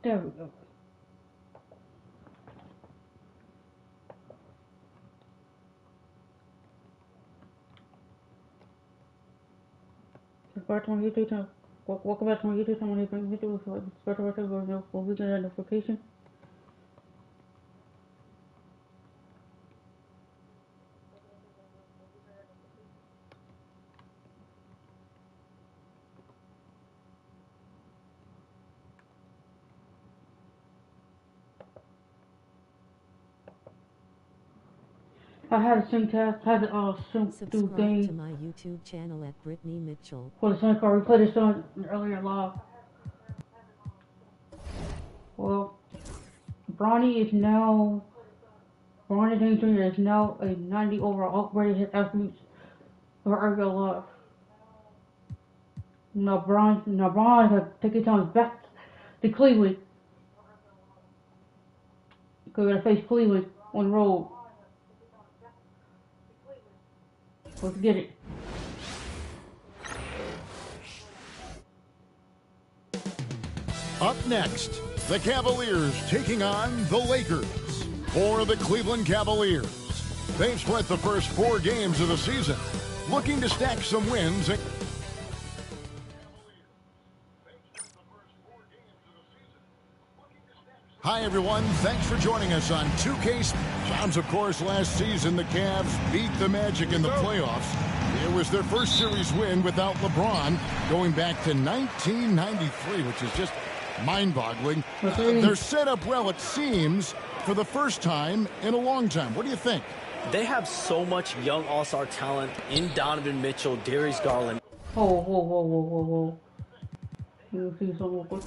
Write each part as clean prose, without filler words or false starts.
There we go. Subscribe to my YouTube channel. Welcome back to my YouTube channel. When you bring me to subscribe to my channel, we'll get a notification. I had a sync test, had to sync through Subscribe to game my YouTube channel at Brittany Mitchell. for the sync card. We played this on earlier live. Well, Bronny is now Bronny James Jr. is now a 90 overall upgraded his attributes of earlier live. Now Bron has taken time back to Cleveland. Because we're gonna face Cleveland on the road. Let's get it. Up next, the Cavaliers taking on the Lakers. For the Cleveland Cavaliers, they've spent the first 4 games of the season, looking to stack some wins. Hi, everyone. Thanks for joining us on 2K. Sounds, of course, last season the Cavs beat the Magic in the playoffs. It was their first series win without LeBron, going back to 1993, which is just mind-boggling. They're set up well, it seems, for the first time in a long time. What do you think? They have so much young all-star talent in Donovan Mitchell, Darius Garland. Whoa. You see something real quick?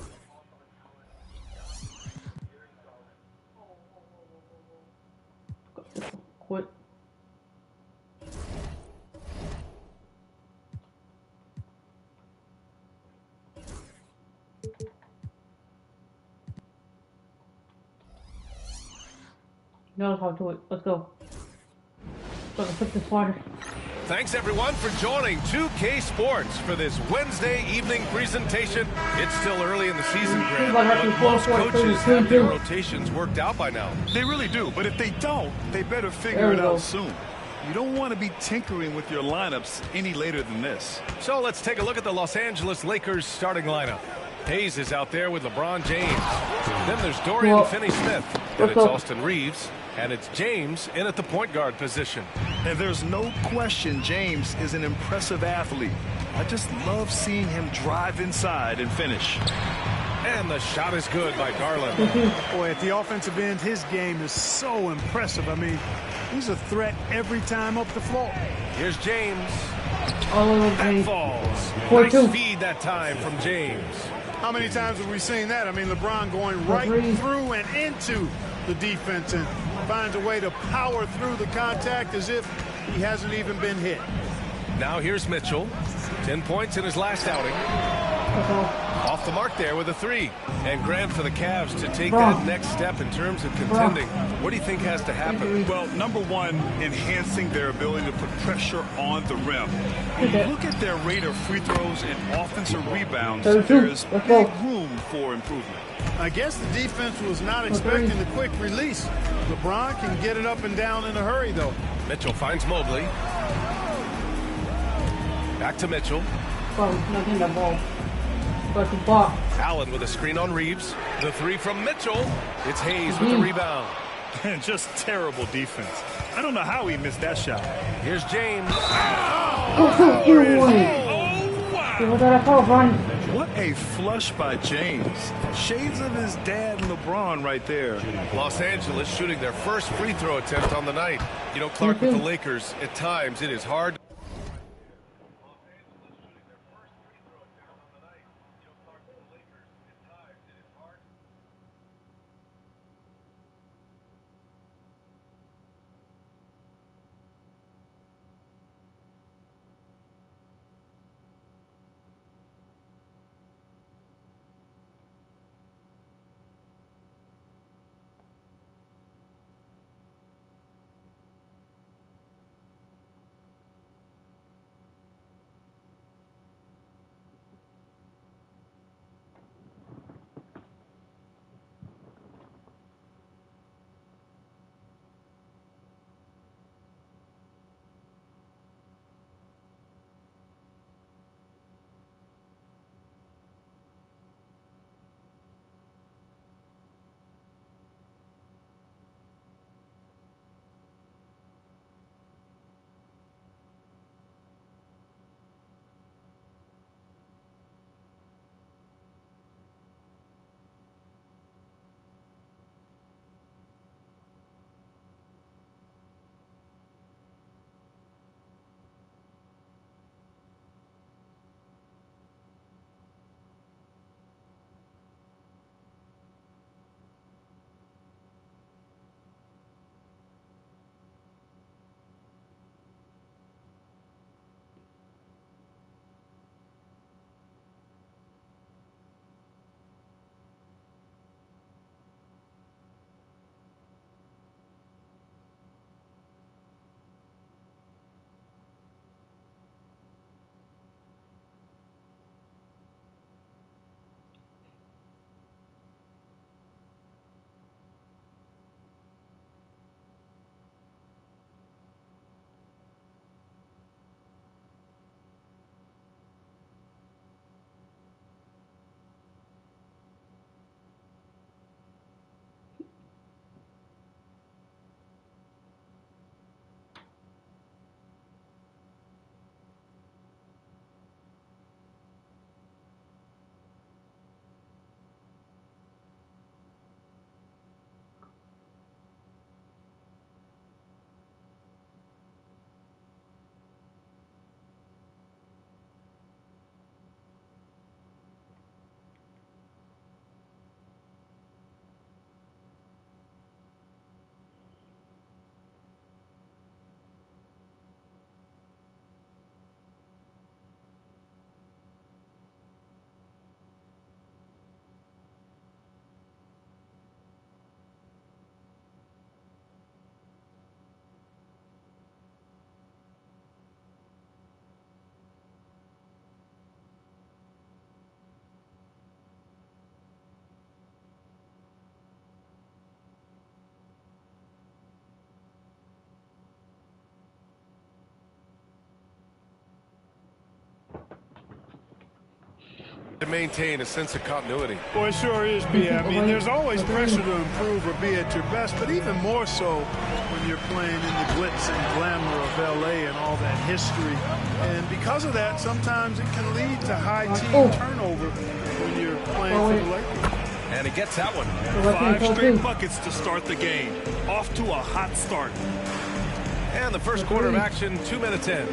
Quit. Now how to do it. Let's go. Gotta pick the slider. Thanks, everyone, for joining 2K Sports for this Wednesday evening presentation. It's still early in the season, Grant, but most coaches have their rotations worked out by now. They really do, but if they don't, they better figure it out soon. You don't want to be tinkering with your lineups any later than this. So let's take a look at the Los Angeles Lakers starting lineup. Hayes is out there with LeBron James. Then there's Dorian Finney-Smith. Then it's Austin Reeves. And it's James in at the point guard position. And there's no question James is an impressive athlete. I just love seeing him drive inside and finish. And the shot is good by Garland. Boy, at the offensive end, his game is so impressive. I mean, he's a threat every time up the floor. Here's James. That falls. Nice feed that time from James. How many times have we seen that? I mean, LeBron going right through and into the defense and finds a way to power through the contact as if he hasn't even been hit. Now here's Mitchell. 10 points in his last outing. Off the mark there with a 3. And Grant, for the Cavs to take that next step in terms of contending, what do you think has to happen? Well, number one, enhancing their ability to put pressure on the rim. Look at their rate of free throws and offensive rebounds. There's big room for improvement. I guess the defense was not expecting the quick release. LeBron can get it up and down in a hurry, though. Mitchell finds Mobley. Back to Mitchell. Allen with a screen on Reeves. The 3 from Mitchell. It's Hayes with the rebound. Just terrible defense. I don't know how he missed that shot. Here's James. What a flush by James. Shades of his dad, LeBron, right there. Los Angeles shooting their first free throw attempt on the night. You know, Clark, with the Lakers, at times it is hard. to maintain a sense of continuity. Well, it sure is, B. I mean, there's always pressure to improve or be at your best, but even more so when you're playing in the glitz and glamour of L.A. and all that history. And because of that, sometimes it can lead to high team turnover when you're playing for the Lakers. And he gets that one. 5 straight buckets to start the game. Off to a hot start. And the first quarter of action, 2 minutes in.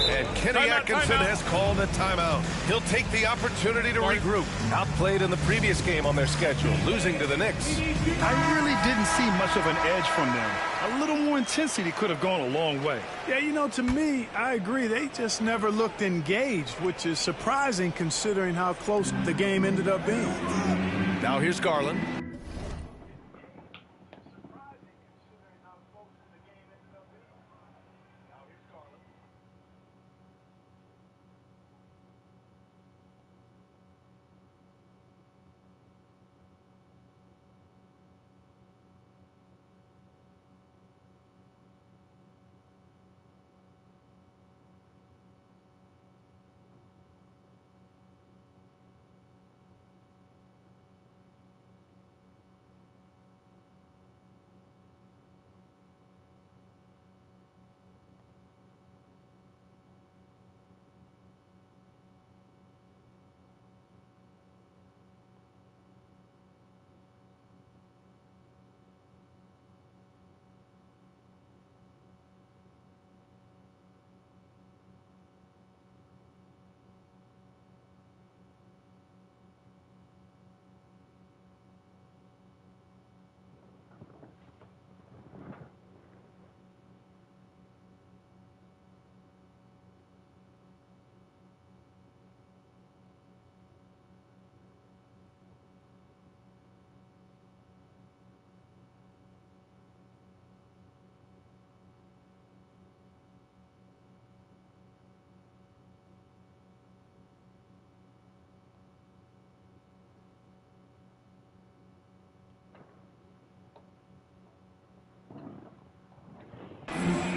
And Kenny Atkinson has called a timeout. He'll take the opportunity to regroup. Outplayed in the previous game on their schedule, losing to the Knicks. I really didn't see much of an edge from them. A little more intensity could have gone a long way. Yeah, you know, to me, I agree. They just never looked engaged, which is surprising considering how close the game ended up being. Now here's Garland.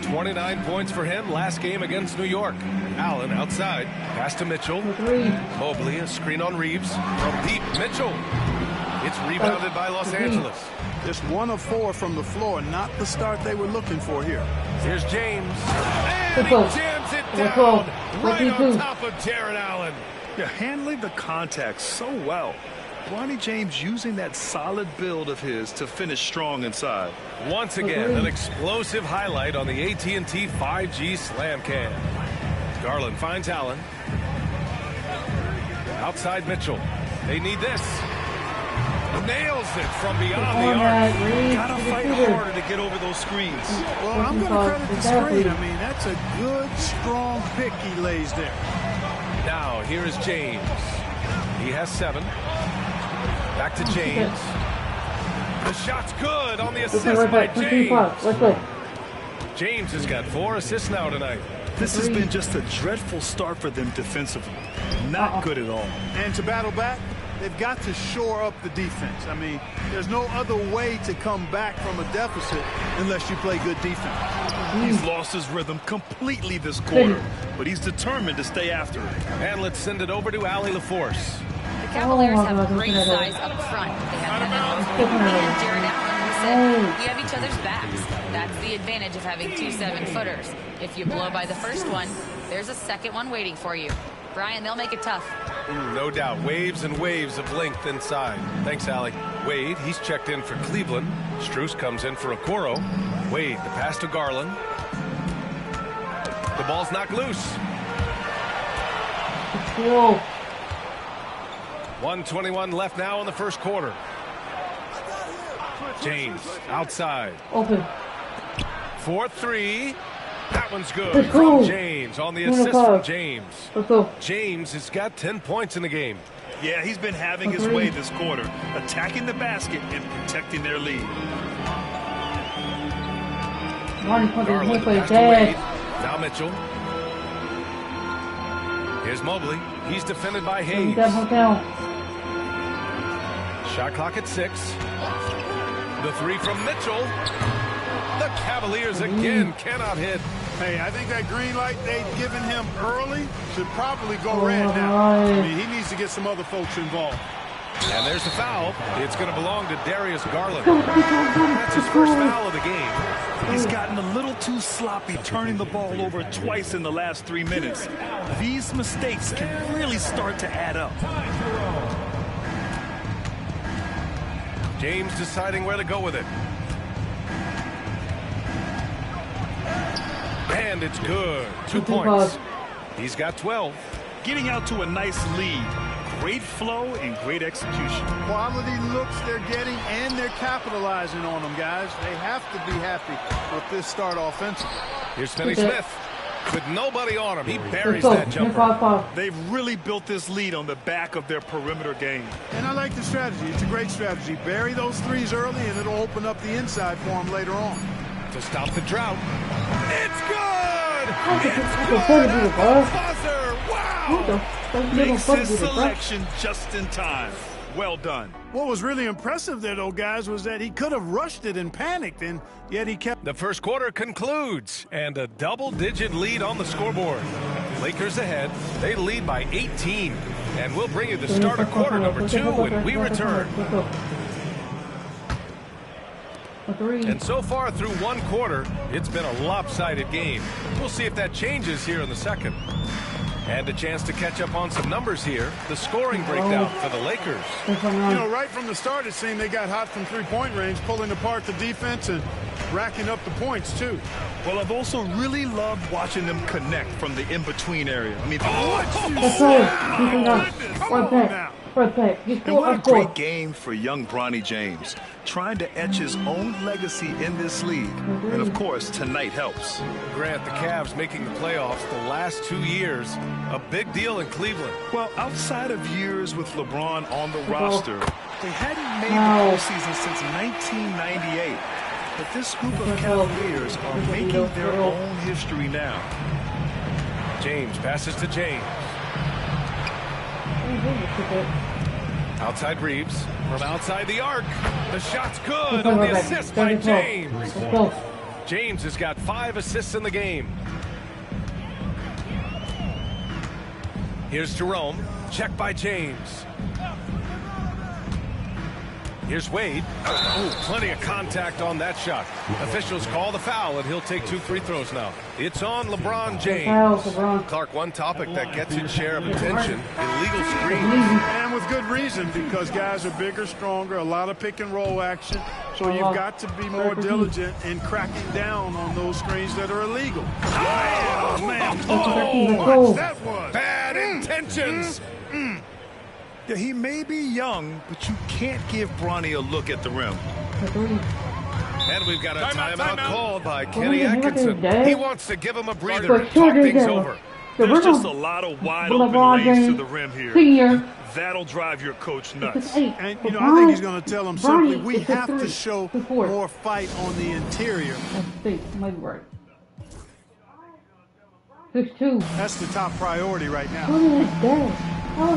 29 points for him last game against New York. Allen outside. Pass to Mitchell. Mobley, a screen on Reeves. From deep, Mitchell. It's rebounded by Los Angeles. Just 1 of 4 from the floor, not the start they were looking for here. Here's James. And he jams it down right on top of Jared Allen. Yeah, handling the contact so well. Bronny James using that solid build of his to finish strong inside. Once again, an explosive highlight on the AT&T 5G Slam Cam. Garland finds Allen. Outside Mitchell. They need this. Nails it from beyond the arc. Gotta fight harder to get over those screens. Well, I'm going to credit the screen. I mean, that's a good, strong pick he lays there. Now, here is James. He has 7. Back to James. The shot's good on the assist by James. James has got 4 assists now tonight. This has been just a dreadful start for them defensively. Not good at all. And to battle back, they've got to shore up the defense. I mean, there's no other way to come back from a deficit unless you play good defense. He's lost his rhythm completely this quarter, but he's determined to stay after it. And let's send it over to Allie LaForce. The Cavaliers have great size up front. They have and Jared Allen, who said, we have each other's backs. That's the advantage of having 2 7-footers. If you blow by the first one, there's a second one waiting for you. Brian, they'll make it tough. No doubt. Waves and waves of length inside. Thanks, Allie. Wade, he's checked in for Cleveland. Strus comes in for Okoro. Wade, the pass to Garland. The ball's knocked loose. 1:21 left now in the first quarter. James outside. Open. 4-3. That one's good from James on the assist from James. James has got 10 points in the game. Yeah, he's been having his way this quarter, attacking the basket and protecting their lead. Garland pass to Wade. Now Mitchell. Here's Mobley. He's defended by Hayes. Shot clock at 6. The 3 from Mitchell. The Cavaliers again cannot hit. Hey, I think that green light they've given him early should probably go red now. I mean, he needs to get some other folks involved. And there's the foul. It's going to belong to Darius Garland. That's his first foul of the game. He's gotten a little too sloppy turning the ball over twice in the last 3 minutes. These mistakes can really start to add up. James deciding where to go with it. And it's good. 2 points. He's got 12. Getting out to a nice lead. Great flow and great execution. Quality looks they're getting, and they're capitalizing on them, guys. They have to be happy with this start offensively. Here's Finney-Smith. With nobody on him, he buries that jumper. They've really built this lead on the back of their perimeter game. And I like the strategy. It's a great strategy. Bury those threes early, and it'll open up the inside for them later on. To stop the drought. It's good! It's good! Buzzer! Wow! Makes his selection just in time. Well done. What was really impressive there, though, guys, was that he could have rushed it and panicked, and yet he kept... The first quarter concludes, and a double-digit lead on the scoreboard. Lakers ahead. They lead by 18. And we'll bring you the start of quarter number 2 when we return. And so far through one quarter, it's been a lopsided game. We'll see if that changes here in the second. And a chance to catch up on some numbers here. The scoring breakdown for the Lakers. You know, right from the start, it seemed they got hot from three-point range, pulling apart the defense and racking up the points, too. Well, I've also really loved watching them connect from the in-between area. I mean, and what a great game for young Bronny James, trying to etch his own legacy in this league. And, of course, tonight helps. Grant, the Cavs making the playoffs the last 2 years. A big deal in Cleveland. Well, outside of years with LeBron on the roster, they hadn't made the postseason since 1998. But this group of Cavaliers are making their own history now. James passes to James. Outside Reeves. From outside the arc. The shot's good on the assist by James. James has got 5 assists in the game. Here's Jerome. Check by James. Here's Wade. Oh, plenty of contact on that shot. Officials call the foul, and he'll take 2 free throws now. It's on LeBron James. Clark, one topic that gets its share of attention, illegal screens. And with good reason, because guys are bigger, stronger, a lot of pick and roll action. So you've got to be more diligent in cracking down on those screens that are illegal. Oh, man. Oh, that was bad intentions. Yeah, he may be young, but you can't give Bronny a look at the rim. And we've got a timeout called by Kenny Atkinson. He wants to give him a breather and talk things over. There's just a lot of wide open lanes to the rim here. That'll drive your coach nuts. And, you know, I think he's going to tell him simply, we have to show more fight on the interior. Might work. 6-2. That's the top priority right now. The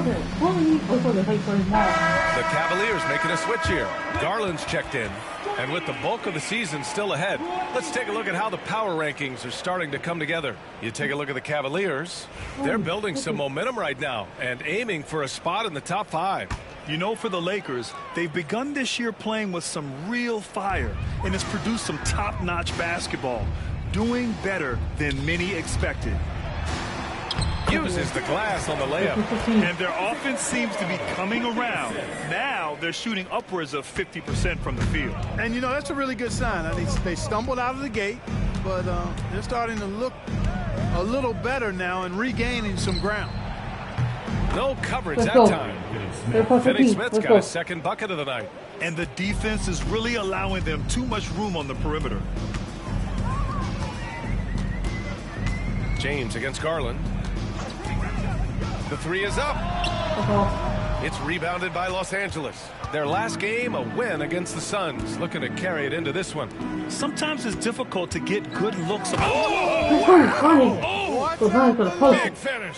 Cavaliers making a switch here. Garland's checked in. And with the bulk of the season still ahead, let's take a look at how the power rankings are starting to come together. You take a look at the Cavaliers. They're building some momentum right now and aiming for a spot in the top 5. You know, for the Lakers, they've begun this year playing with some real fire, and it's produced some top-notch basketball, doing better than many expected. Uses the glass on the layup. And their offense seems to be coming around. Now they're shooting upwards of 50% from the field. And, you know, that's a really good sign. I mean, they stumbled out of the gate, but they're starting to look a little better now and regaining some ground. No coverage that time. Finney-Smith's got a second bucket of the night. And the defense is really allowing them too much room on the perimeter. James against Garland. The 3 is up. It's rebounded by Los Angeles. Their last game, a win against the Suns. Looking to carry it into this one. Sometimes it's difficult to get good looks. Big finish.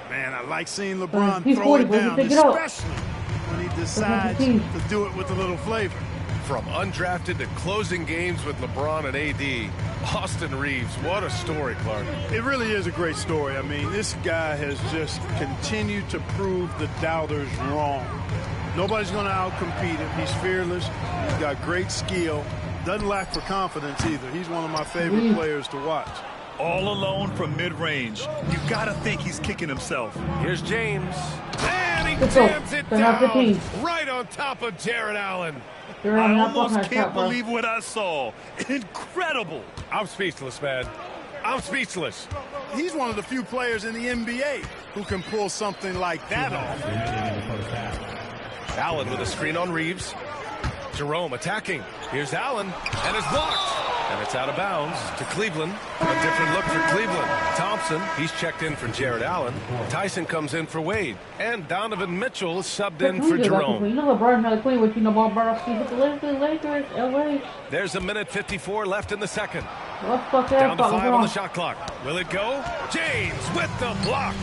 Man, I like seeing LeBron throw it down, especially when he decides to do it with a little flavor. From undrafted to closing games with LeBron and AD, Austin Reeves, what a story, Clark. It really is a great story. I mean, this guy has just continued to prove the doubters wrong. Nobody's going to outcompete him. He's fearless. He's got great skill. Doesn't lack for confidence either. He's one of my favorite players to watch. All alone from mid-range. You got to think he's kicking himself. Here's James. And he jams it down right on top of Jared Allen. I almost can't believe what I saw. Incredible. I'm speechless, man. I'm speechless. He's one of the few players in the NBA who can pull something like that off. Allen with a screen on Reeves. Jerome attacking. Here's Allen, and it's blocked. And it's out of bounds to Cleveland. A different look for Cleveland. Thompson, he's checked in for Jared Allen. Tyson comes in for Wade. And Donovan Mitchell is subbed in for Jerome. You know LeBron had a queen, but you know LeBron with the Lakers, LA. There's a minute 54 left in the second. Down to 5 on the shot clock. Will it go? James with the block.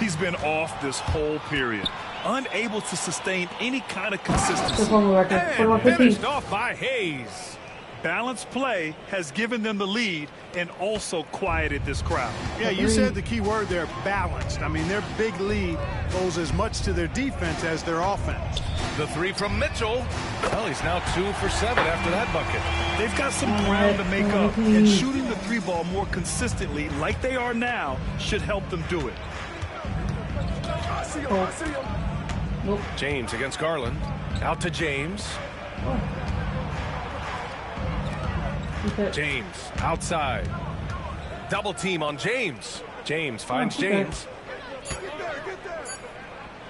He's been off this whole period. Unable to sustain any kind of consistency. And finished off by Hayes. Balanced play has given them the lead and also quieted this crowd. Yeah, you said the key word there, balanced. I mean, their big lead goes as much to their defense as their offense. The three from Mitchell. Well, he's now 2 for 7 after that bucket. They've got some ground to make up, and shooting the three ball more consistently like they are now should help them do it. James against Garland. Out to James. James outside. Double team on James. James finds James.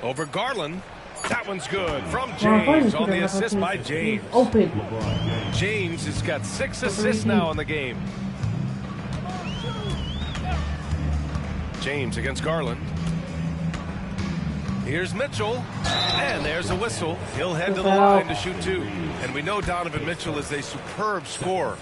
Over Garland. That one's good from James on the assist by James. James has got 6 assists now in the game. James against Garland. Here's Mitchell, and there's a whistle. He'll head to the line to shoot 2. And we know Donovan Mitchell is a superb scorer.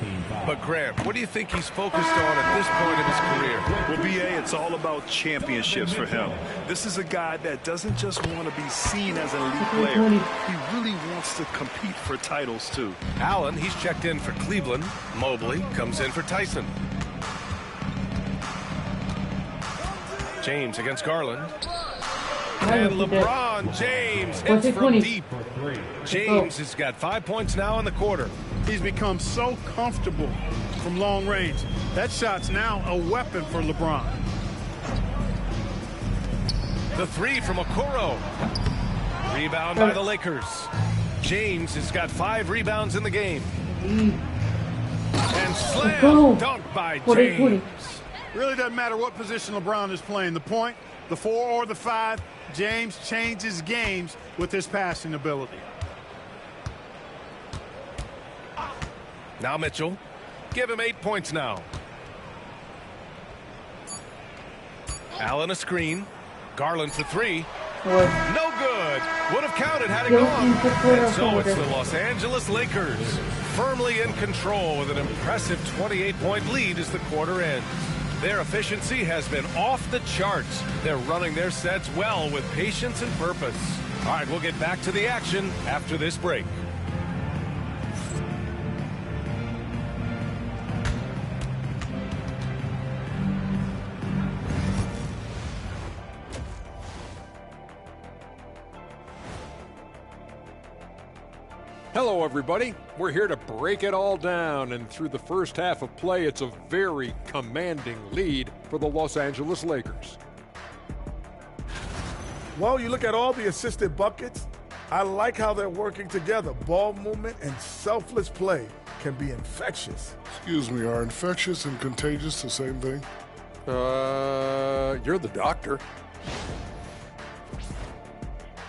But Grant, what do you think he's focused on at this point of his career? Well, B.A., it's all about championships for him. This is a guy that doesn't just want to be seen as an elite player. He really wants to compete for titles, too. Allen, he's checked in for Cleveland. Mobley comes in for Tyson. James against Garland. And LeBron James hits from deep. James has got 5 points now in the quarter. He's become so comfortable from long range. That shot's now a weapon for LeBron. The three from Okoro. Rebound by the Lakers. James has got 5 rebounds in the game. And slam dunk by James. Really doesn't matter what position LeBron is playing. The point, the 4 or the 5, James changes games with his passing ability. Now Mitchell. Give him 8 points now. Allen a screen. Garland for 3. No good. Would have counted had it gone. And so it's the Los Angeles Lakers firmly in control with an impressive 28-point lead as the quarter ends. Their efficiency has been off the charts. They're running their sets well with patience and purpose. All right, we'll get back to the action after this break. Hello, everybody. We're here to break it all down, and through the first half of play, it's a very commanding lead for the Los Angeles Lakers. Well, you look at all the assisted buckets, I like how they're working together. Ball movement and selfless play can be infectious. Excuse me, are infectious and contagious the same thing? You're the doctor.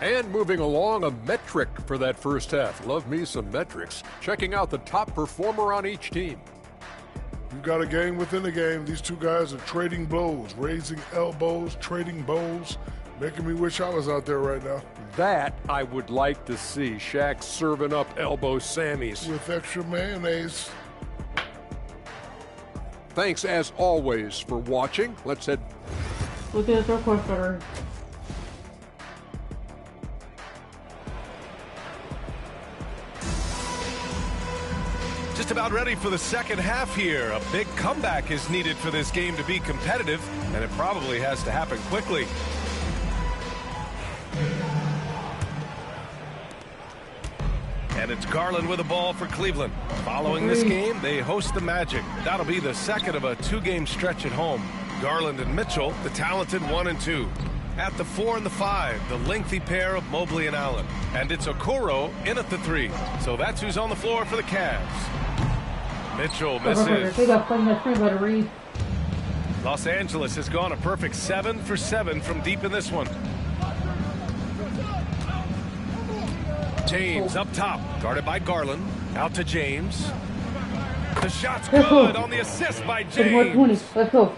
And moving along, a metric for that first half. Love me some metrics. Checking out the top performer on each team. You've got a game within a game. These two guys are trading blows, raising elbows, trading bows, making me wish I was out there right now. That I would like to see. Shaq serving up elbow Sammys. With extra mayonnaise. Thanks, as always, for watching. Let's head... Look at the third quarter. Just about ready for the second half here. A big comeback is needed for this game to be competitive, and it probably has to happen quickly. And it's Garland with the ball for Cleveland. Following this game, they host the Magic. That'll be the second of a two-game stretch at home. Garland and Mitchell, the talented 1 and 2. At the 4 and the 5, the lengthy pair of Mobley and Allen. And it's Okoro in at the 3. So that's who's on the floor for the Cavs. Mitchell misses. Los Angeles has gone a perfect 7 for 7 from deep in this one. James up top, guarded by Garland. Out to James. The shot's good on the assist by James. Let's go.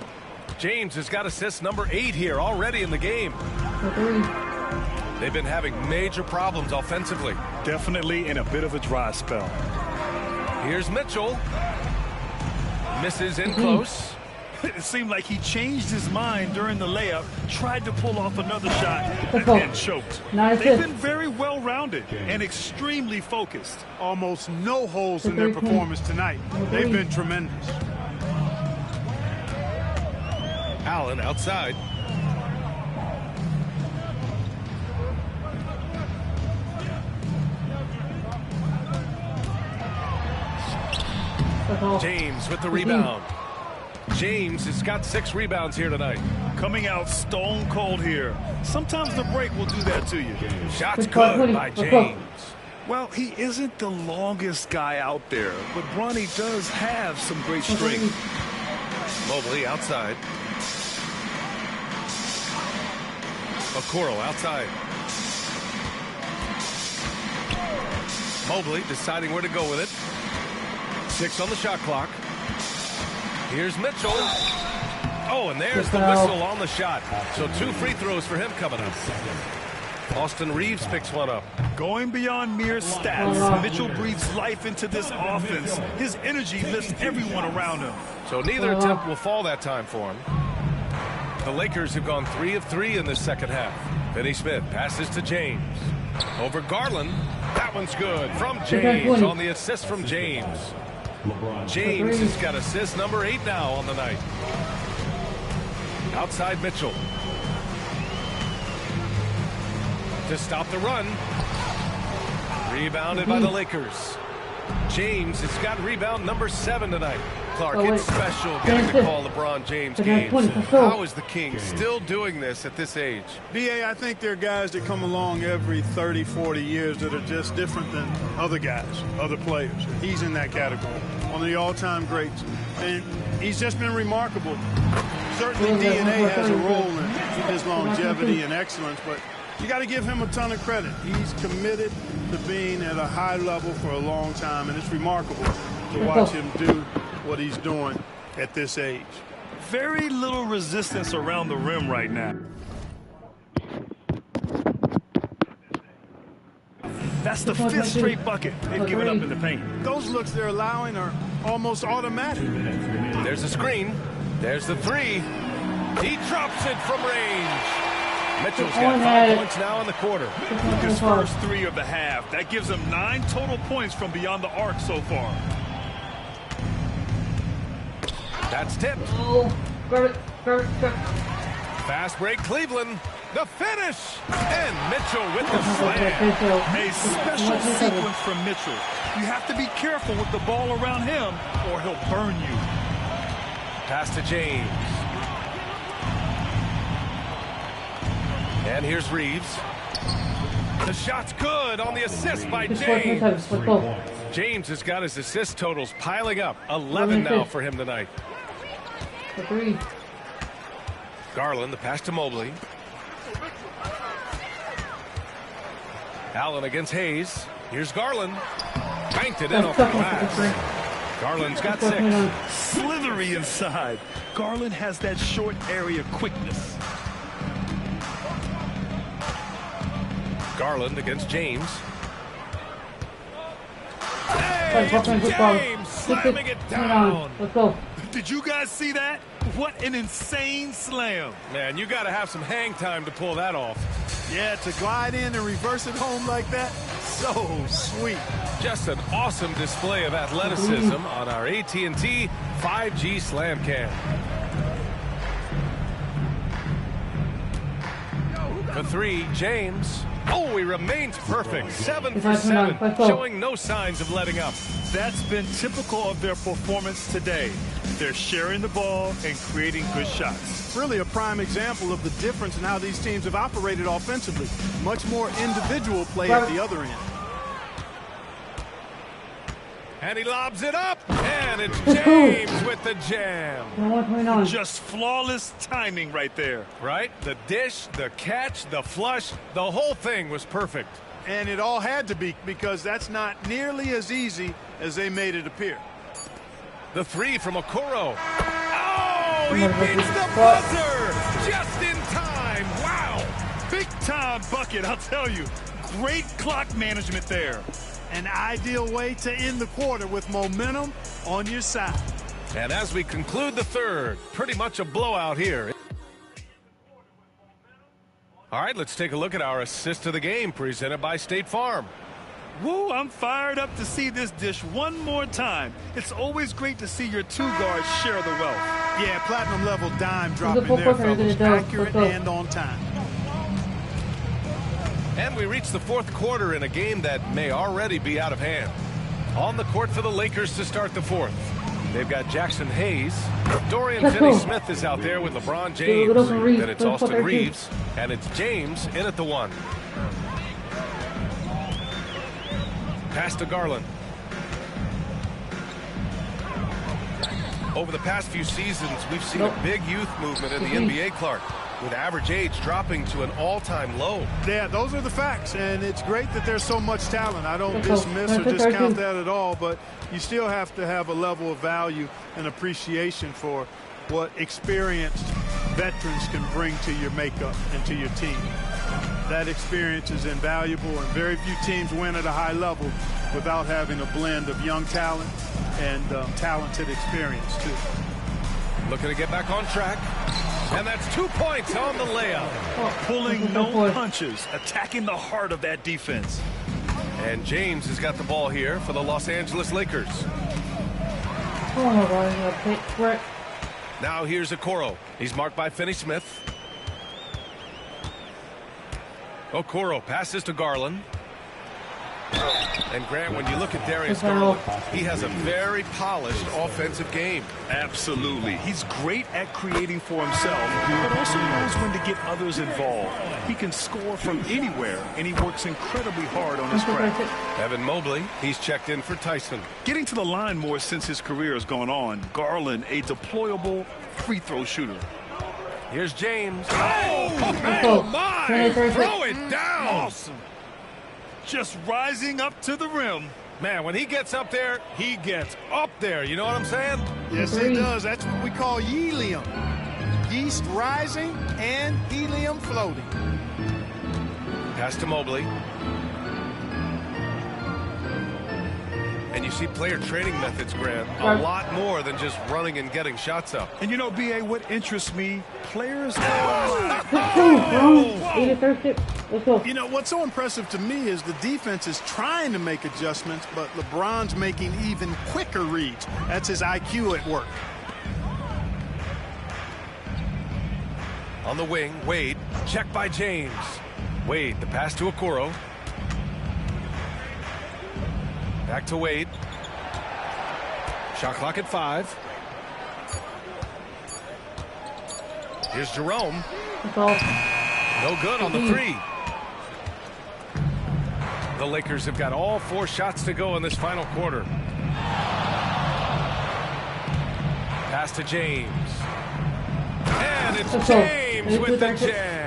James has got assist number 8 here already in the game. They've been having major problems offensively. Definitely in a bit of a dry spell. Here's Mitchell. Misses in close. It seemed like he changed his mind during the layup, tried to pull off another shot, and choked. They've been very well-rounded and extremely focused. Almost no holes in their performance tonight. They've been tremendous. Allen outside. James with the rebound. James has got 6 rebounds here tonight. Coming out stone cold here. Sometimes the break will do that to you. Shots good by James. Well, he isn't the longest guy out there, but Bronny does have some great strength. Mobley outside. Okoro outside. Mobley deciding where to go with it. 6 on the shot clock. Here's Mitchell. Oh, and there's the whistle on the shot. So 2 free throws for him coming up. Austin Reeves picks one up. Going beyond mere stats, Mitchell breathes life into this offense. His energy lifts everyone around him. So neither attempt will fall that time for him. The Lakers have gone 3 of 3 in this second half. Finney Smith passes to James. Over Garland. That one's good from James on the assist from James. James has got assist number 8 now on the night. Outside Mitchell. To stop the run. Rebounded by the Lakers. James has got rebound number 7 tonight. Clark, it's special getting to call LeBron James games. How is the King still doing this at this age? B.A., I think there are guys that come along every 30, 40 years that are just different than other guys, other players. He's in that category, one of the all-time greats. And he's just been remarkable. Certainly DNA has a role in his longevity and excellence, but you got to give him a ton of credit. He's committed to being at a high level for a long time, and it's remarkable to watch him do what he's doing at this age. Very little resistance around the rim right now. That's the 5th straight bucket they've given up in the paint. Those looks they're allowing are almost automatic. There's a screen. There's the 3. He drops it from range. Mitchell's got 5 points now in the quarter. His first 3 of the half. That gives him 9 total points from beyond the arc so far. That's tipped. Fast break Cleveland. The finish. And Mitchell with the slam. A special sequence from Mitchell. You have to be careful with the ball around him or he'll burn you. Pass to James. And here's Reeves. The shot's good on the assist by James. James has got his assist totals piling up. 11 now for him tonight. Garland, the pass to Mobley. Allen against Hayes. Here's Garland. Banked it in off the glass. Garland's got 6. Slithery inside. Garland has that short area quickness. Garland against James. Hey, it's James slamming it down. Let's go. Did you guys see that? What an insane slam. Man, you got to have some hang time to pull that off. Yeah, to glide in and reverse it home like that, So sweet. Just an awesome display of athleticism on our AT&T 5G Slam Cam. For three, James. Oh, he remains perfect. 7 for 7, showing no signs of letting up. That's been typical of their performance today. They're sharing the ball and creating good shots. Really a prime example of the difference in how these teams have operated offensively. Much more individual play at the other end. And he lobs it up, and it's James with the jam. Just flawless timing right there. Right? The dish, the catch, the flush, the whole thing was perfect. And it all had to be, because that's not nearly as easy as they made it appear. The three from Okoro. Oh, he beats the buzzer just in time. Wow. Big time bucket, I'll tell you. Great clock management there. An ideal way to end the quarter with momentum on your side. And as we conclude the third, pretty much a blowout here. All right, let's take a look at our assist of the game presented by State Farm. Woo, I'm fired up to see this dish one more time. It's always great to see your two guards share the wealth. Yeah, platinum level dime dropping there, fellas. Accurate and on time. And we reach the fourth quarter in a game that may already be out of hand. On the court for the Lakers to start the fourth. They've got Jackson Hayes. Dorian Finney-Smith is out there with LeBron James. Then it's Austin Reeves. And it's James in at the one. Pass to Garland. Over the past few seasons, we've seen a big youth movement in the NBA, Clark, with average age dropping to an all-time low. Yeah, those are the facts, and it's great that there's so much talent. I don't dismiss or discount that at all, but you still have to have a level of value and appreciation for what experienced veterans can bring to your makeup and to your team. That experience is invaluable, and very few teams win at a high level without having a blend of young talent and talented experience, too. Looking to get back on track. And that's 2 points on the layup. Pulling no punches, attacking the heart of that defense. And James has got the ball here for the Los Angeles Lakers. Now here's Okoro. He's marked by Finney-Smith. Okoro passes to Garland. And Grant, when you look at Darius Garland, he has a very polished offensive game. Absolutely. He's great at creating for himself, but also knows when to get others involved. He can score from anywhere, and he works incredibly hard on his craft. Evan Mobley, he's checked in for Tyson. Getting to the line more since his career has gone on. Garland, a deployable free throw shooter. Here's James. Oh my! Throw it down! Awesome. Just rising up to the rim. Man, when he gets up there, he gets up there. You know what I'm saying? Yes, he does. That's what we call helium. Yeast rising and helium floating. Pass to Mobley. And you see player training methods, Grant, a lot more than just running and getting shots up. And you know, B.A., what interests me, players... You know, what's so impressive to me is the defense is trying to make adjustments, but LeBron's making even quicker reads. That's his IQ at work. On the wing, Wade, checked by James. Wade, the pass to Okoro. Back to Wade. Shot clock at 5. Here's Jerome. No good on the 3. The Lakers have got all 4 shots to go in this final quarter. Pass to James. And it's James with the jam.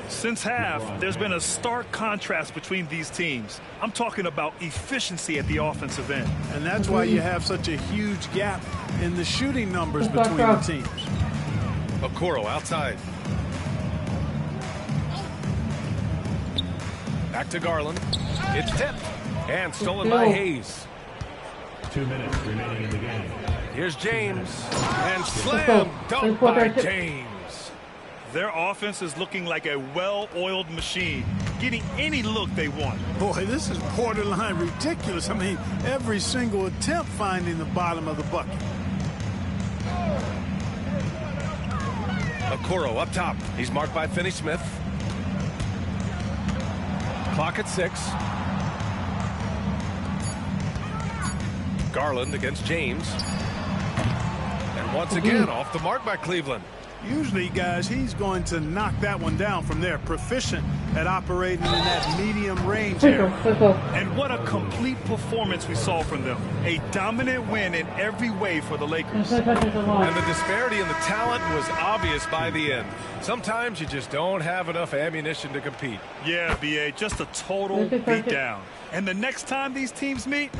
Since half, there's been a stark contrast between these teams. I'm talking about efficiency at the offensive end. And that's why you have such a huge gap in the shooting numbers between the teams. Okoro outside. Back to Garland. It's tipped and stolen by Hayes. 2 minutes remaining in the game. Here's James. And slam dunk by James. Their offense is looking like a well-oiled machine. getting any look they want. Boy, this is borderline ridiculous. I mean, every single attempt finding the bottom of the bucket. Okoro up top. He's marked by Finney-Smith. Clock at 6. Garland against James. And once again, off the mark by Cleveland. Usually, guys, he's going to knock that one down from there. Proficient at operating in that medium range area. And what a complete performance we saw from them. A dominant win in every way for the Lakers. And the disparity in the talent was obvious by the end. Sometimes you just don't have enough ammunition to compete. Yeah, B.A., just a total beatdown. And the next time these teams meet,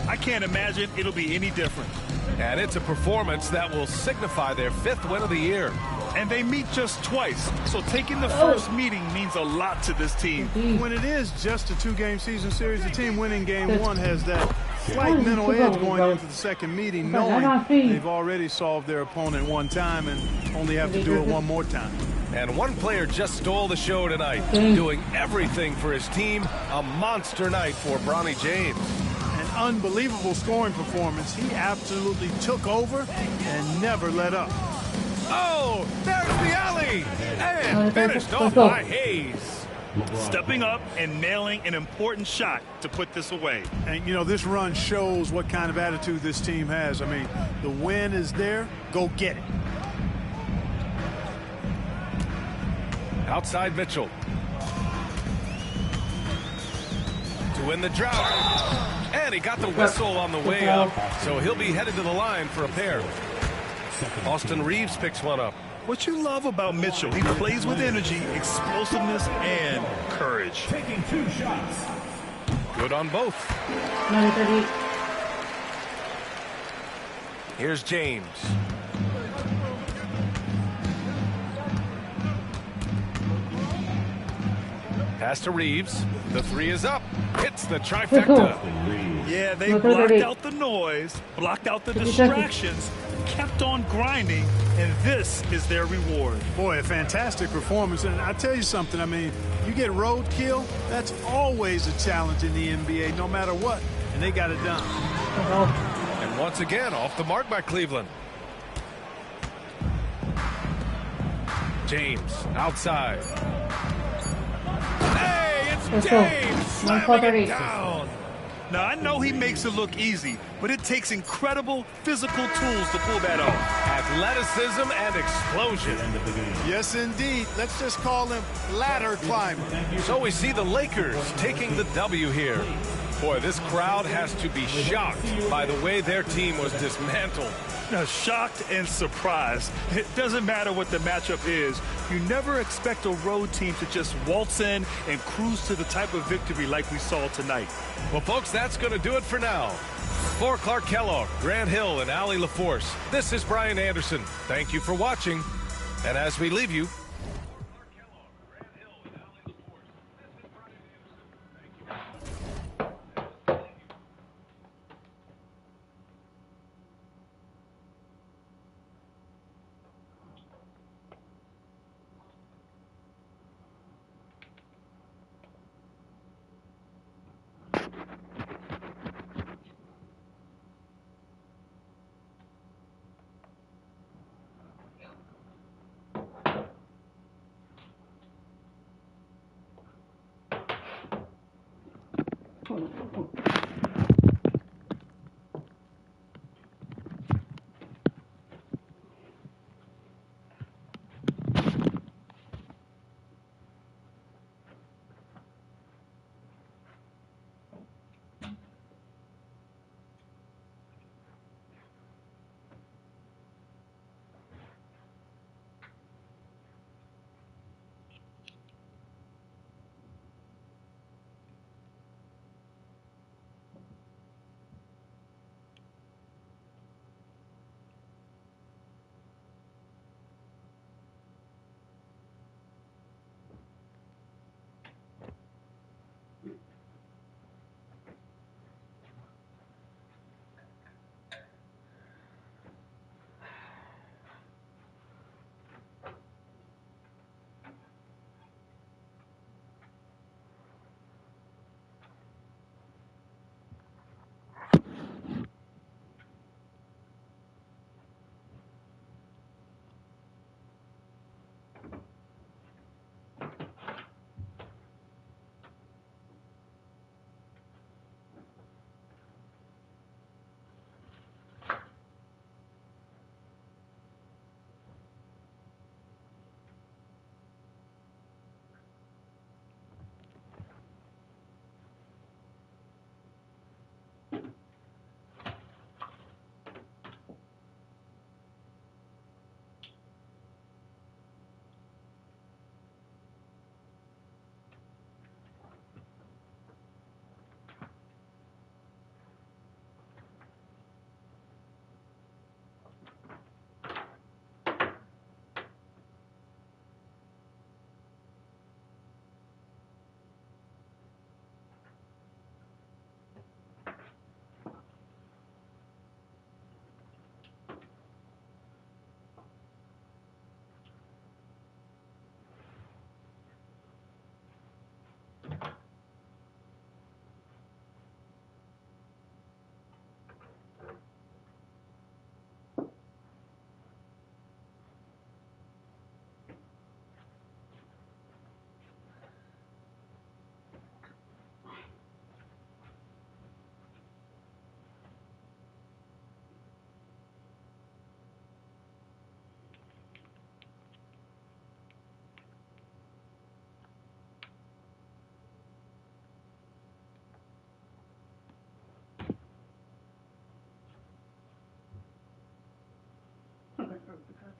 I can't imagine it'll be any different. And it's a performance that will signify their 5th win of the year. And they meet just twice, so taking the first meeting means a lot to this team. When it is just a 2-game season series, the team winning game 1 has that slight mental edge going into the second meeting, knowing they've already solved their opponent one time and only have to do it one more time. And one player just stole the show tonight, doing everything for his team. A monster night for Bronny James. An unbelievable scoring performance. He absolutely took over and never let up. Oh, there's the alley. And finished off by Hayes. Stepping up and nailing an important shot to put this away. And, you know, this run shows what kind of attitude this team has. I mean, the win is there. Go get it. Outside Mitchell. To win the drought. And he got the whistle on the way up, so he'll be headed to the line for a pair. Austin Reeves picks one up. What you love about Mitchell, he plays with energy, explosiveness, and courage. Taking 2 shots. Good on both. Here's James. Pass to Reeves. The 3 is up. Hits the trifecta. Yeah, they blocked out the noise, blocked out the distractions, kept on grinding, and this is their reward. Boy, a fantastic performance. And I tell you something, I mean, you get roadkill, that's always a challenge in the NBA, no matter what. And they got it done. And once again, off the mark by Cleveland. James, outside. Hey, it's James slamming it down. Now, I know he makes it look easy, but it takes incredible physical tools to pull that off. Athleticism and explosion. Yes, indeed. Let's just call him ladder climber. So we see the Lakers taking the W here. Boy, this crowd has to be shocked by the way their team was dismantled. Now, shocked and surprised. It doesn't matter what the matchup is. You never expect a road team to just waltz in and cruise to the type of victory like we saw tonight. Well, folks, that's going to do it for now. For Clark Kellogg, Grant Hill, and Allie LaForce, this is Brian Anderson. Thank you for watching. And as we leave you,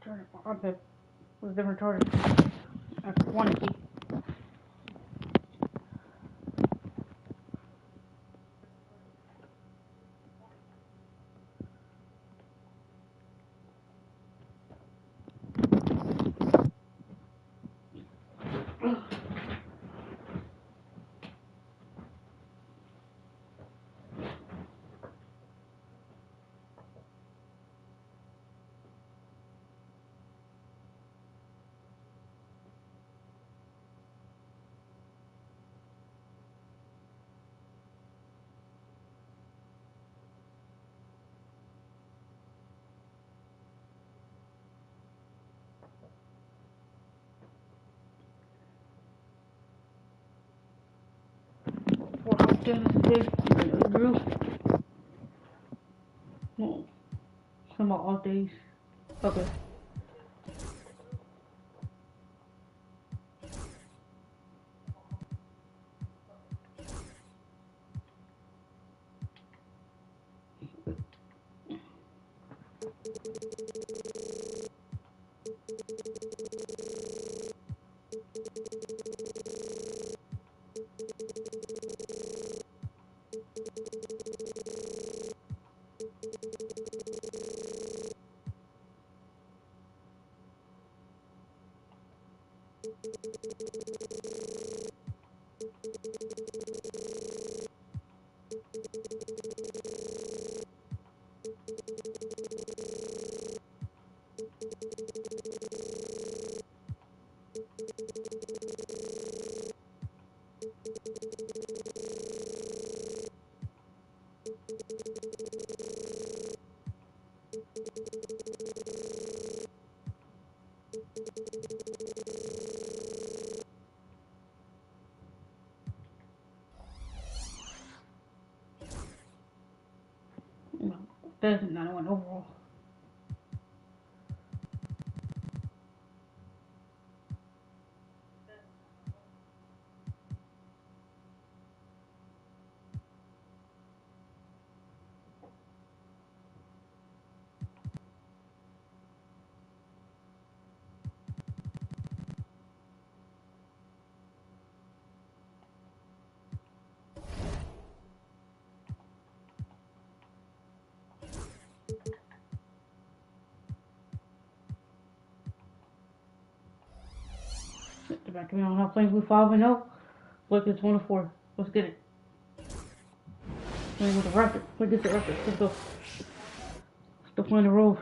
turn up it with different charges. I want to see. Drew. No, some all days. Okay. No, that's not one overall. Back to me on how playing with 5-0. Look, it's 1-4. Let's get it. Playing with the record. Let's get the record. Let's go. Still playing the role.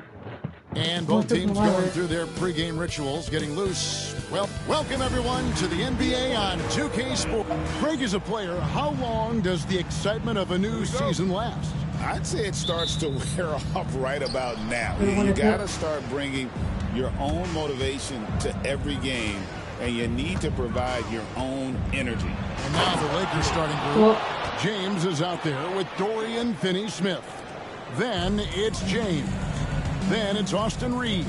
And both teams going through their pregame rituals, getting loose. Well, welcome everyone to the NBA on 2K Sports. Greg is a player. How long does the excitement of a new season last? I'd say it starts to wear off right about now. You got to start bringing your own motivation to every game, and you need to provide your own energy. And now the Lakers starting group. James is out there with Dorian Finney-Smith. Then it's James. Then it's Austin Reeves.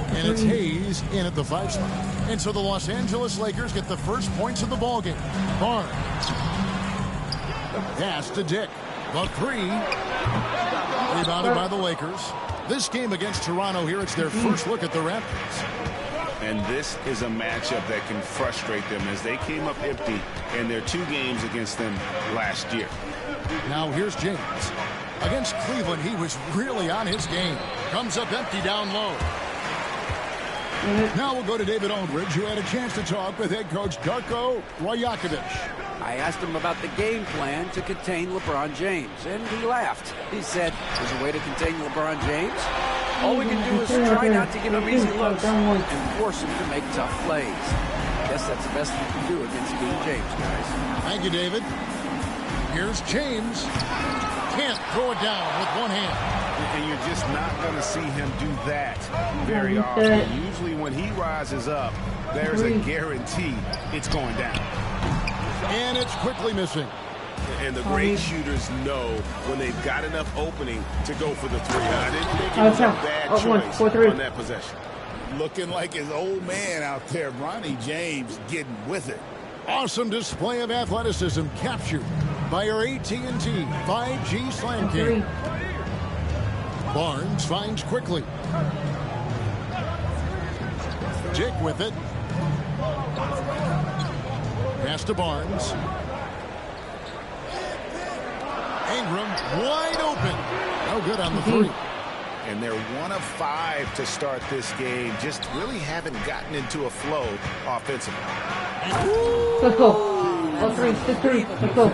And it's Hayes in at the 5 spot. And so the Los Angeles Lakers get the first points of the ballgame. Barnes. Pass to Dick. The 3. Rebounded by the Lakers. This game against Toronto here, it's their first look at the Raptors. And this is a matchup that can frustrate them as they came up empty in their 2 games against them last year. Now here's James. Against Cleveland, he was really on his game. Comes up empty down low. Now we'll go to David Aldridge, who had a chance to talk with head coach Darko Rajakovic. I asked him about the game plan to contain LeBron James, and he laughed. He said, there's a way to contain LeBron James. All we can do is try not to give him easy looks and force him to make tough plays. I guess that's the best we can do against King James, guys. Thank you, David. Here's James. Can't throw it down with one hand. And you're just not going to see him do that very often. Usually when he rises up, there's a guarantee it's going down. And it's quickly missing. And the great shooters know when they've got enough opening to go for the 3. I didn't think it was a bad choice on that possession. Looking like his old man out there, Bronny James, getting with it. Awesome display of athleticism captured by our AT&T 5G Slam King. Barnes finds quickly. Dick with it. Pass to Barnes. Ingram wide open. No good on the three. And they're 1 of 5 to start this game. Just really haven't gotten into a flow offensively. Let's go. All three. Let's go.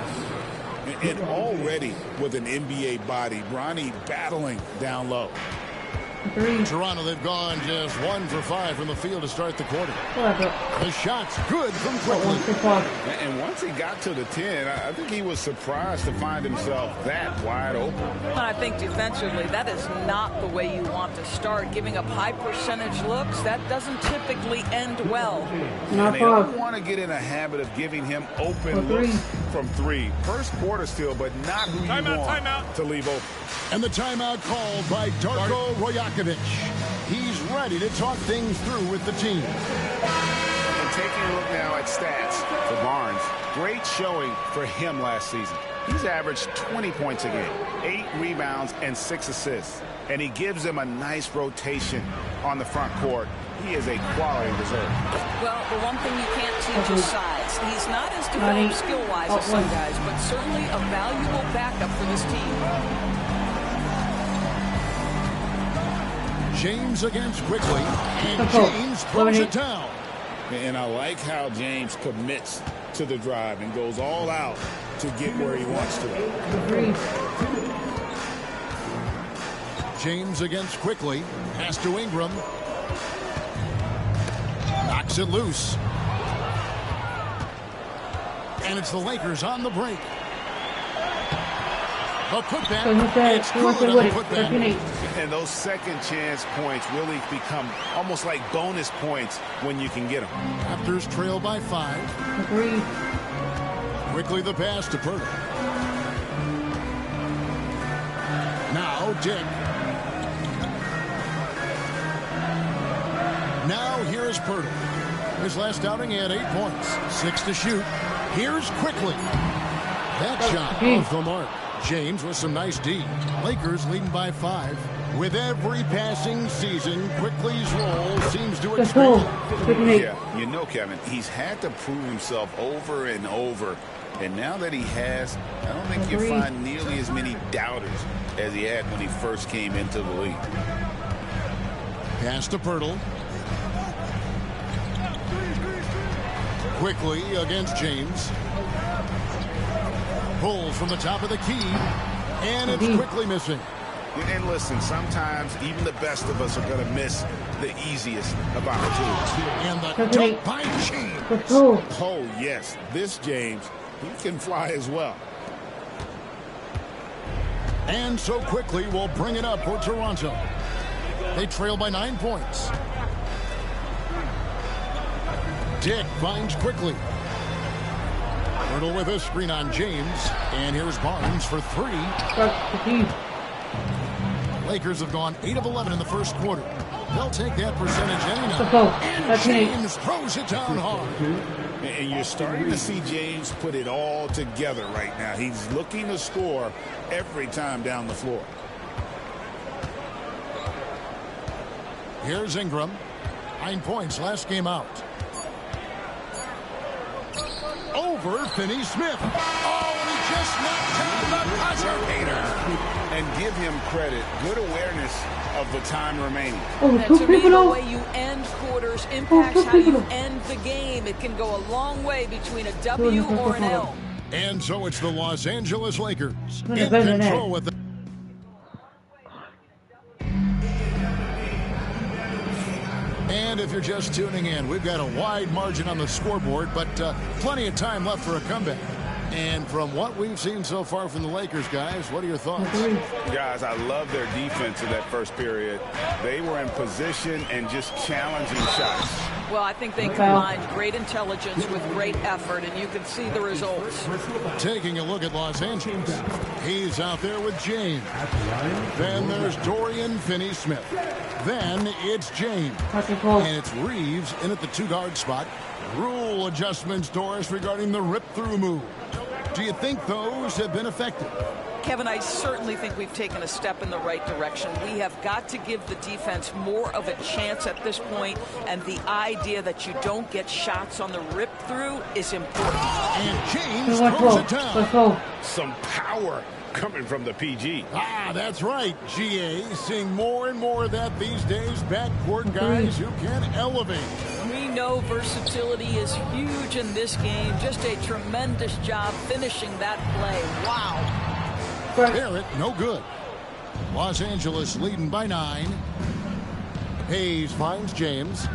And already with an NBA body, Bronny battling down low. Toronto, they've gone just 1 for 5 from the field to start the quarter. The shot's good from Quickly. And once he got to the 10, I think he was surprised to find himself that wide open. I think defensively, that is not the way you want to start. Giving up high percentage looks, that doesn't typically end well. And they don't want to get in a habit of giving him open looks from 3. First quarter still, but not who you want to leave open. And the timeout called by Darko Rojakovic. He's ready to talk things through with the team. And taking a look now at stats for Barnes. Great showing for him last season. He's averaged 20 points a game, 8 rebounds, and 6 assists. And he gives them a nice rotation on the front court. He is a quality reserve. Well, the one thing you can't teach is size. He's not as developed skill-wise as some guys, but certainly a valuable backup for this team. James against Quickly, and James throws it down. And I like how James commits to the drive and goes all out to get where he wants to. James against Quickly, pass to Ingram. Knocks it loose. And it's the Lakers on the break. A putback. It's good on the putback. And those second chance points really become almost like bonus points when you can get them. Raptors trail by 5. Quickly the pass to Purtle. Now Dick. Now here's Purtle. His last outing, he had 8 points. 6 to shoot. Here's Quickly. That shot off the mark. James with some nice D. Lakers leading by 5. With every passing season, Quickly's role seems to expand. Yeah, you know, Kevin, he's had to prove himself over and over. And now that he has, I don't think you find nearly as many doubters as he had when he first came into the league. Pass to Purtle. Quickly against James. Pulls from the top of the key, and it's Quickly missing. And listen, sometimes even the best of us are going to miss the easiest of opportunities. And the dunk by James. Oh, yes. This James, he can fly as well. And so Quickly will bring it up for Toronto. They trail by 9 points. Dick finds Quickly. Hurdle with a screen on James. And here's Barnes for 3. Lakers have gone 8 of 11 in the first quarter. They'll take that percentage any night. And James throws it down hard. And you're starting to see James put it all together right now. He's looking to score every time down the floor. Here's Ingram. 9 points last game out. Over Finney-Smith. Oh, and he just knocked down the buzzer. And give him credit. Good awareness of the time remaining. To me, the way you end quarters impacts how you end the game. It can go a long way between a W or an L. And so it's the Los Angeles Lakers in control with the... And if you're just tuning in, we've got a wide margin on the scoreboard, but plenty of time left for a comeback. And from what we've seen so far from the Lakers, guys, what are your thoughts? Guys, I love their defense in that first period. They were in position and just challenging shots. Well, I think they combined great intelligence with great effort, and you can see the results. Taking a look at Los Angeles. He's out there with James. Then there's Dorian Finney-Smith. Then it's James. And it's Reeves in at the 2-guard spot. Rule adjustments, Doris, regarding the rip-through move. Do you think those have been effective? Kevin, I certainly think we've taken a step in the right direction. We have got to give the defense more of a chance at this point, and the idea that you don't get shots on the rip through is important. And James throws it down. Some power coming from the PG. Ah, that's right, GA. Seeing more and more of that these days. Backcourt guys who can elevate. We know versatility is huge in this game. Just a tremendous job finishing that play. Wow. Barrett, no good. Los Angeles leading by 9. Hayes finds James.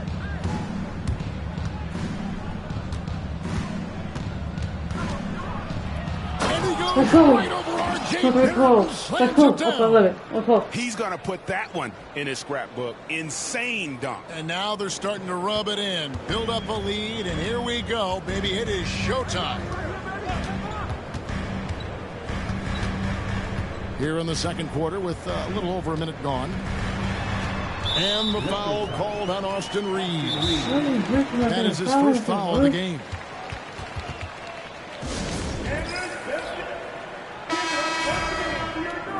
And he goes right over RJ. He's going to put that one in his scrapbook. Insane dunk. And now they're starting to rub it in. Build up a lead, and here we go, baby. It is showtime. Here in the second quarter with a little over a minute gone. And the foul called on Austin Reeves. That is his first foul of the game.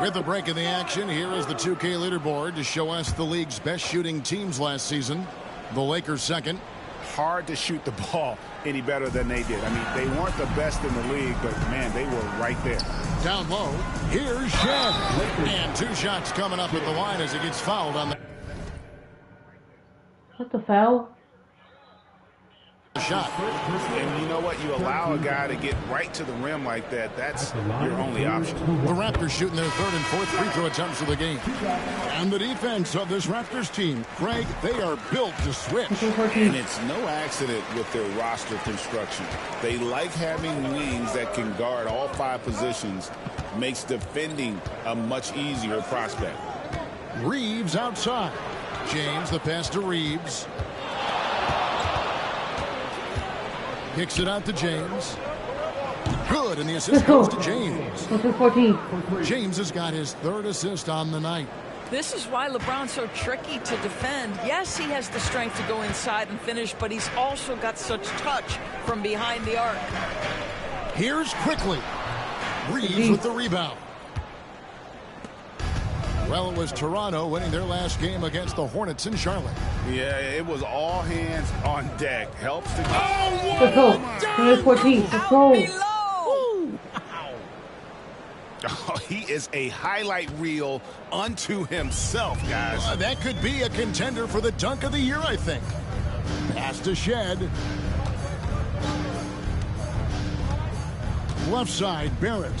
With the break in the action, here is the 2K leaderboard to show us the league's best shooting teams last season. The Lakers second. Hard to shoot the ball any better than they did. I mean, they weren't the best in the league, but, man, they were right there. Down low, here's Shed. And 2 shots coming up at the line as he gets fouled on the What's the foul? shot. And you know what? You allow a guy to get right to the rim like that. That's your only option. The Raptors shooting their 3rd and 4th free throw attempts of the game. And the defense of this Raptors team, Craig, they are built to switch. And it's no accident with their roster construction. They like having wings that can guard all 5 positions. Makes defending a much easier prospect. Reeves outside. James, the pass to Reeves. Kicks it out to James. Good, and the assist goes to James. James has got his 3rd assist on the night. This is why LeBron's so tricky to defend. Yes, he has the strength to go inside and finish, but he's also got such touch from behind the arc. Here's Quickly. Reeves with the rebound. Well, it was Toronto winning their last game against the Hornets in Charlotte. Yeah, it was all hands on deck. Helps to Let's go. 14. Let's go. Oh, he is a highlight reel unto himself, guys. That could be a contender for the dunk of the year, I think. Pass to Shed. Left side, Barrett.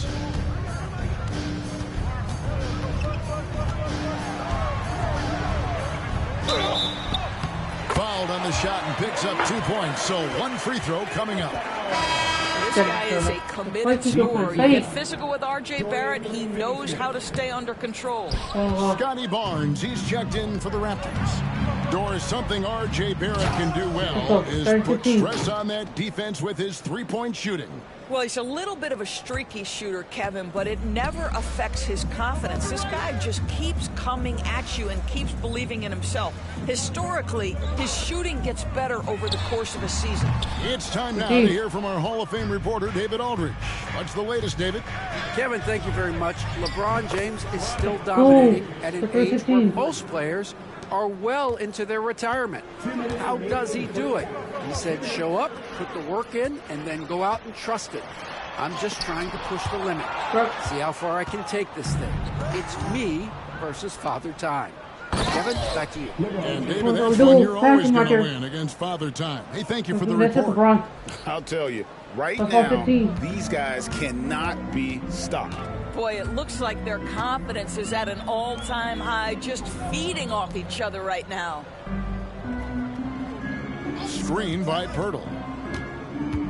Fouled on the shot and picks up 2 points. So 1 free throw coming up. This guy is a committed scorer. You get physical with R.J. Barrett. He knows how to stay under control. Scotty Barnes, he's checked in for the Raptors. Doris, something R.J. Barrett can do well is put stress on that defense with his 3-point shooting. Well, he's a little bit of a streaky shooter, Kevin, but it never affects his confidence. This guy just keeps coming at you and keeps believing in himself. Historically, his shooting gets better over the course of a season. It's time now to hear from our Hall of Fame reporter, David Aldridge. What's the latest, David? Kevin, thank you very much. LeBron James is still dominating at an age where most players are well into their retirement. How does he do it? He said, show up, put the work in, and then go out and trust it. I'm just trying to push the limit. See how far I can take this thing. It's me versus Father Time. Kevin, back to you. And David, that's one you're always going to win against Father Time. Hey, thank you for the report. I'll tell you, right now, these guys cannot be stopped. Boy, it looks like their confidence is at an all-time high, just feeding off each other right now. Screen by Pirtle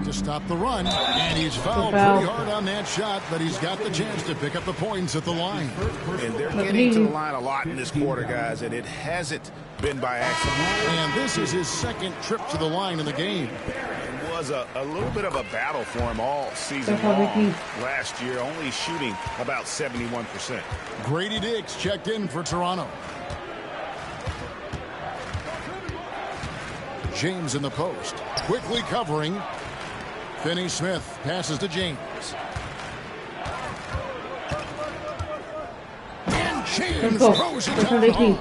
to stop the run, and he's fouled pretty hard on that shot, but he's got the chance to pick up the points at the line. And they're getting to the line a lot in this quarter, guys, and it hasn't been by accident. And this is his 2nd trip to the line in the game. It was a little bit of a battle for him all season long last year, only shooting about 71%. Grady Diggs checked in for Toronto. James in the post, quickly covering. Finney Smith passes to James. James throws it down hard.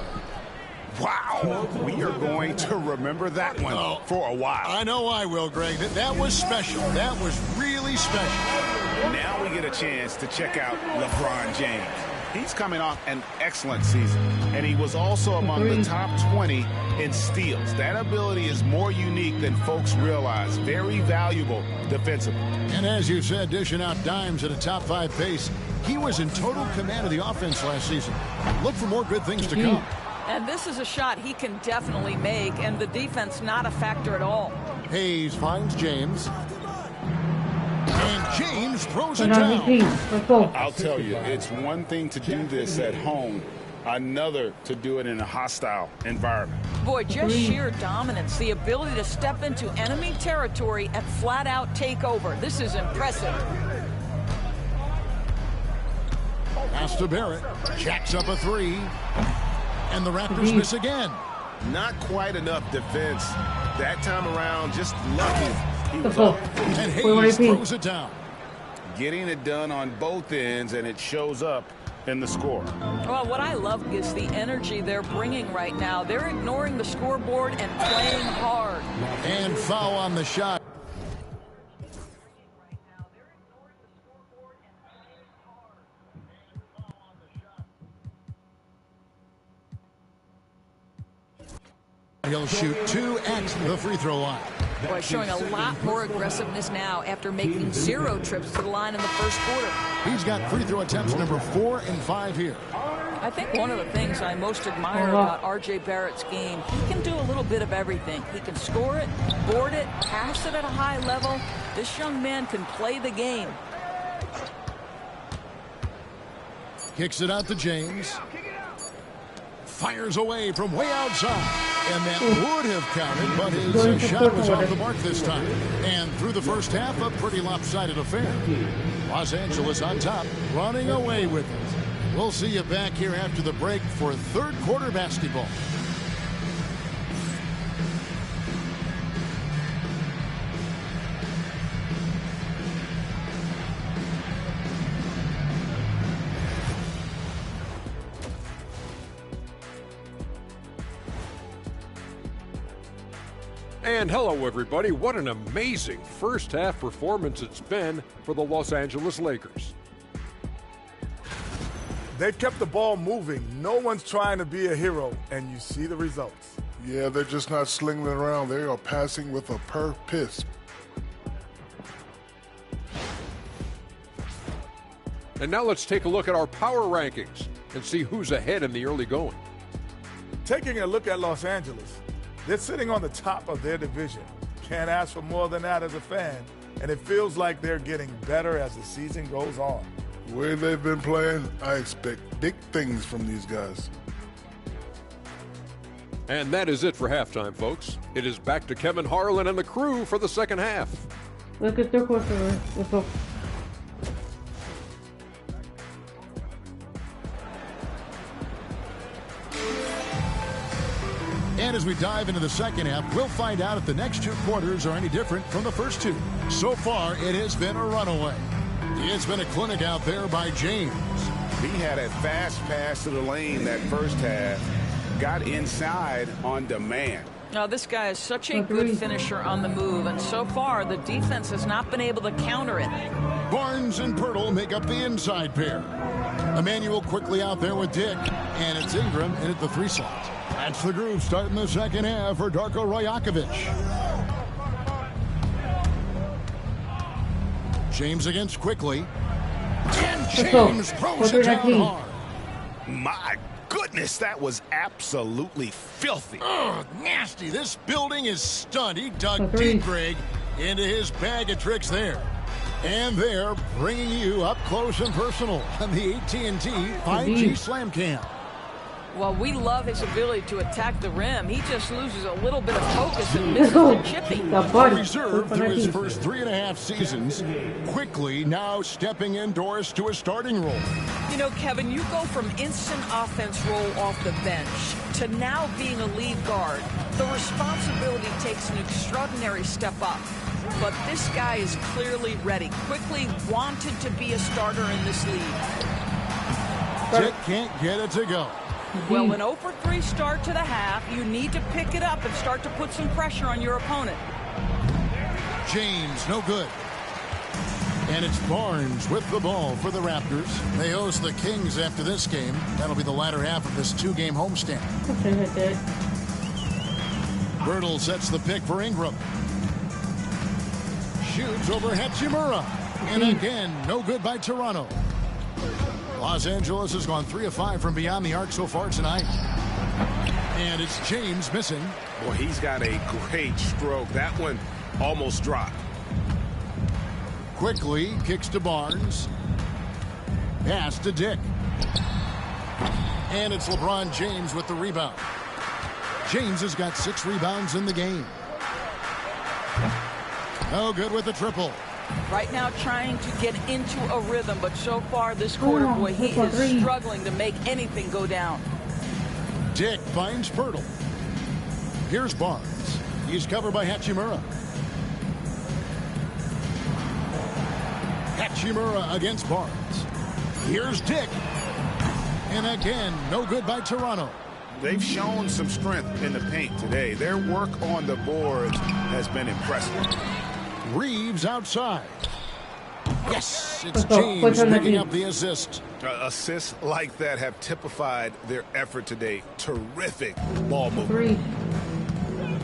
Wow, we are going to remember that one for a while. I know I will, Greg. That was special. That was really special. Now we get a chance to check out LeBron James. He's coming off an excellent season, and he was also among the top 20 in steals. That ability is more unique than folks realize. Very valuable defensively. And as you said, dishing out dimes at a top 5 pace, he was in total command of the offense last season. Look for more good things to come. And this is a shot he can definitely make, and the defense not a factor at all. Hayes finds James. And James throws it down. I'll tell you, it's one thing to do this at home, another to do it in a hostile environment. Boy, just sheer dominance, the ability to step into enemy territory and flat out take over. This is impressive. Pass to Barrett. Jacks up a 3. And the Raptors miss again. Not quite enough defense. That time around, just lucky. He was off. And Hayes throws it down. Getting it done on both ends, and it shows up in the score. Well, what I love is the energy they're bringing right now. They're ignoring the scoreboard and playing hard. And foul on the shot. He'll shoot 2 at the free throw line. Boy, showing a lot more aggressiveness now after making 0 trips to the line in the first quarter. He's got free throw attempts number 4 and 5 here. I think one of the things I most admire about R.J. Barrett's game, he can do a little bit of everything. He can score it, board it, pass it at a high level. This young man can play the game. Kicks it out to James. Fires away from way outside. And that would have counted, but his shot was off the mark this time. And through the first half, a pretty lopsided affair. Los Angeles on top, running away with it. We'll see you back here after the break for third quarter basketball. And hello, everybody. What an amazing first half performance it's been for the Los Angeles Lakers. They've kept the ball moving. No one's trying to be a hero, and you see the results. Yeah, they're just not slinging it around. They are passing with a purpose. And now let's take a look at our power rankings and see who's ahead in the early going. Taking a look at Los Angeles, they're sitting on the top of their division. Can't ask for more than that as a fan, and it feels like they're getting better as the season goes on. The way they've been playing, I expect big things from these guys. And that is it for halftime, folks. It is back to Kevin Harlan and the crew for the second half. Look at their quarter. Let's go. And as we dive into the second half, we'll find out if the next 2 quarters are any different from the first 2. So far, it has been a runaway. It's been a clinic out there by James. He had a fast pass to the lane that first half. Got inside on demand. Now, this guy is such a good finisher on the move, and so far, the defense has not been able to counter it. Barnes and Pirtle make up the inside pair. Emmanuel quickly out there with Dick, and it's Ingram in at the 3 slot. That's the groove starting the second half for Darko Rajakovic. James against Quickly. And James throws it down hard. My goodness, that was absolutely filthy. Oh, nasty. This building is stunned. He dug deep, Greg, into his bag of tricks there. And they're bringing you up close and personal on the AT&T 5G Slam Cam. Well, we love his ability to attack the rim. He just loses a little bit of focus and misses the chipping. Reserved through his first 3.5 seasons, Quickly now stepping indoors to a starting role. You know, Kevin, you go from instant offense role off the bench to now being a lead guard. The responsibility takes an extraordinary step up. But this guy is clearly ready. Quickly wanted to be a starter in this league. Dick can't get it to go. Well, an 0 for 3 start to the half. You need to pick it up and start to put some pressure on your opponent. James, no good. And it's Barnes with the ball for the Raptors. They host the Kings after this game. That'll be the latter half of this 2-game homestand. Birtle sets the pick for Ingram. Shoots over Hachimura. And again, no good by Toronto. Los Angeles has gone 3 of 5 from beyond the arc so far tonight. And it's James missing. Boy, he's got a great stroke. That one almost dropped. Quickly kicks to Barnes. Pass to Dick. And it's LeBron James with the rebound. James has got 6 rebounds in the game. No good with the triple. Right now trying to get into a rhythm, but so far this quarter, boy, he is struggling to make anything go down. Dick finds Pirtle. Here's Barnes. He's covered by Hachimura. Hachimura against Barnes. Here's Dick. And again, no good by Toronto. They've shown some strength in the paint today. Their work on the boards has been impressive. Reeves outside. Yes, it's James picking up the assist. Assists like that have typified their effort today. Terrific ball movement.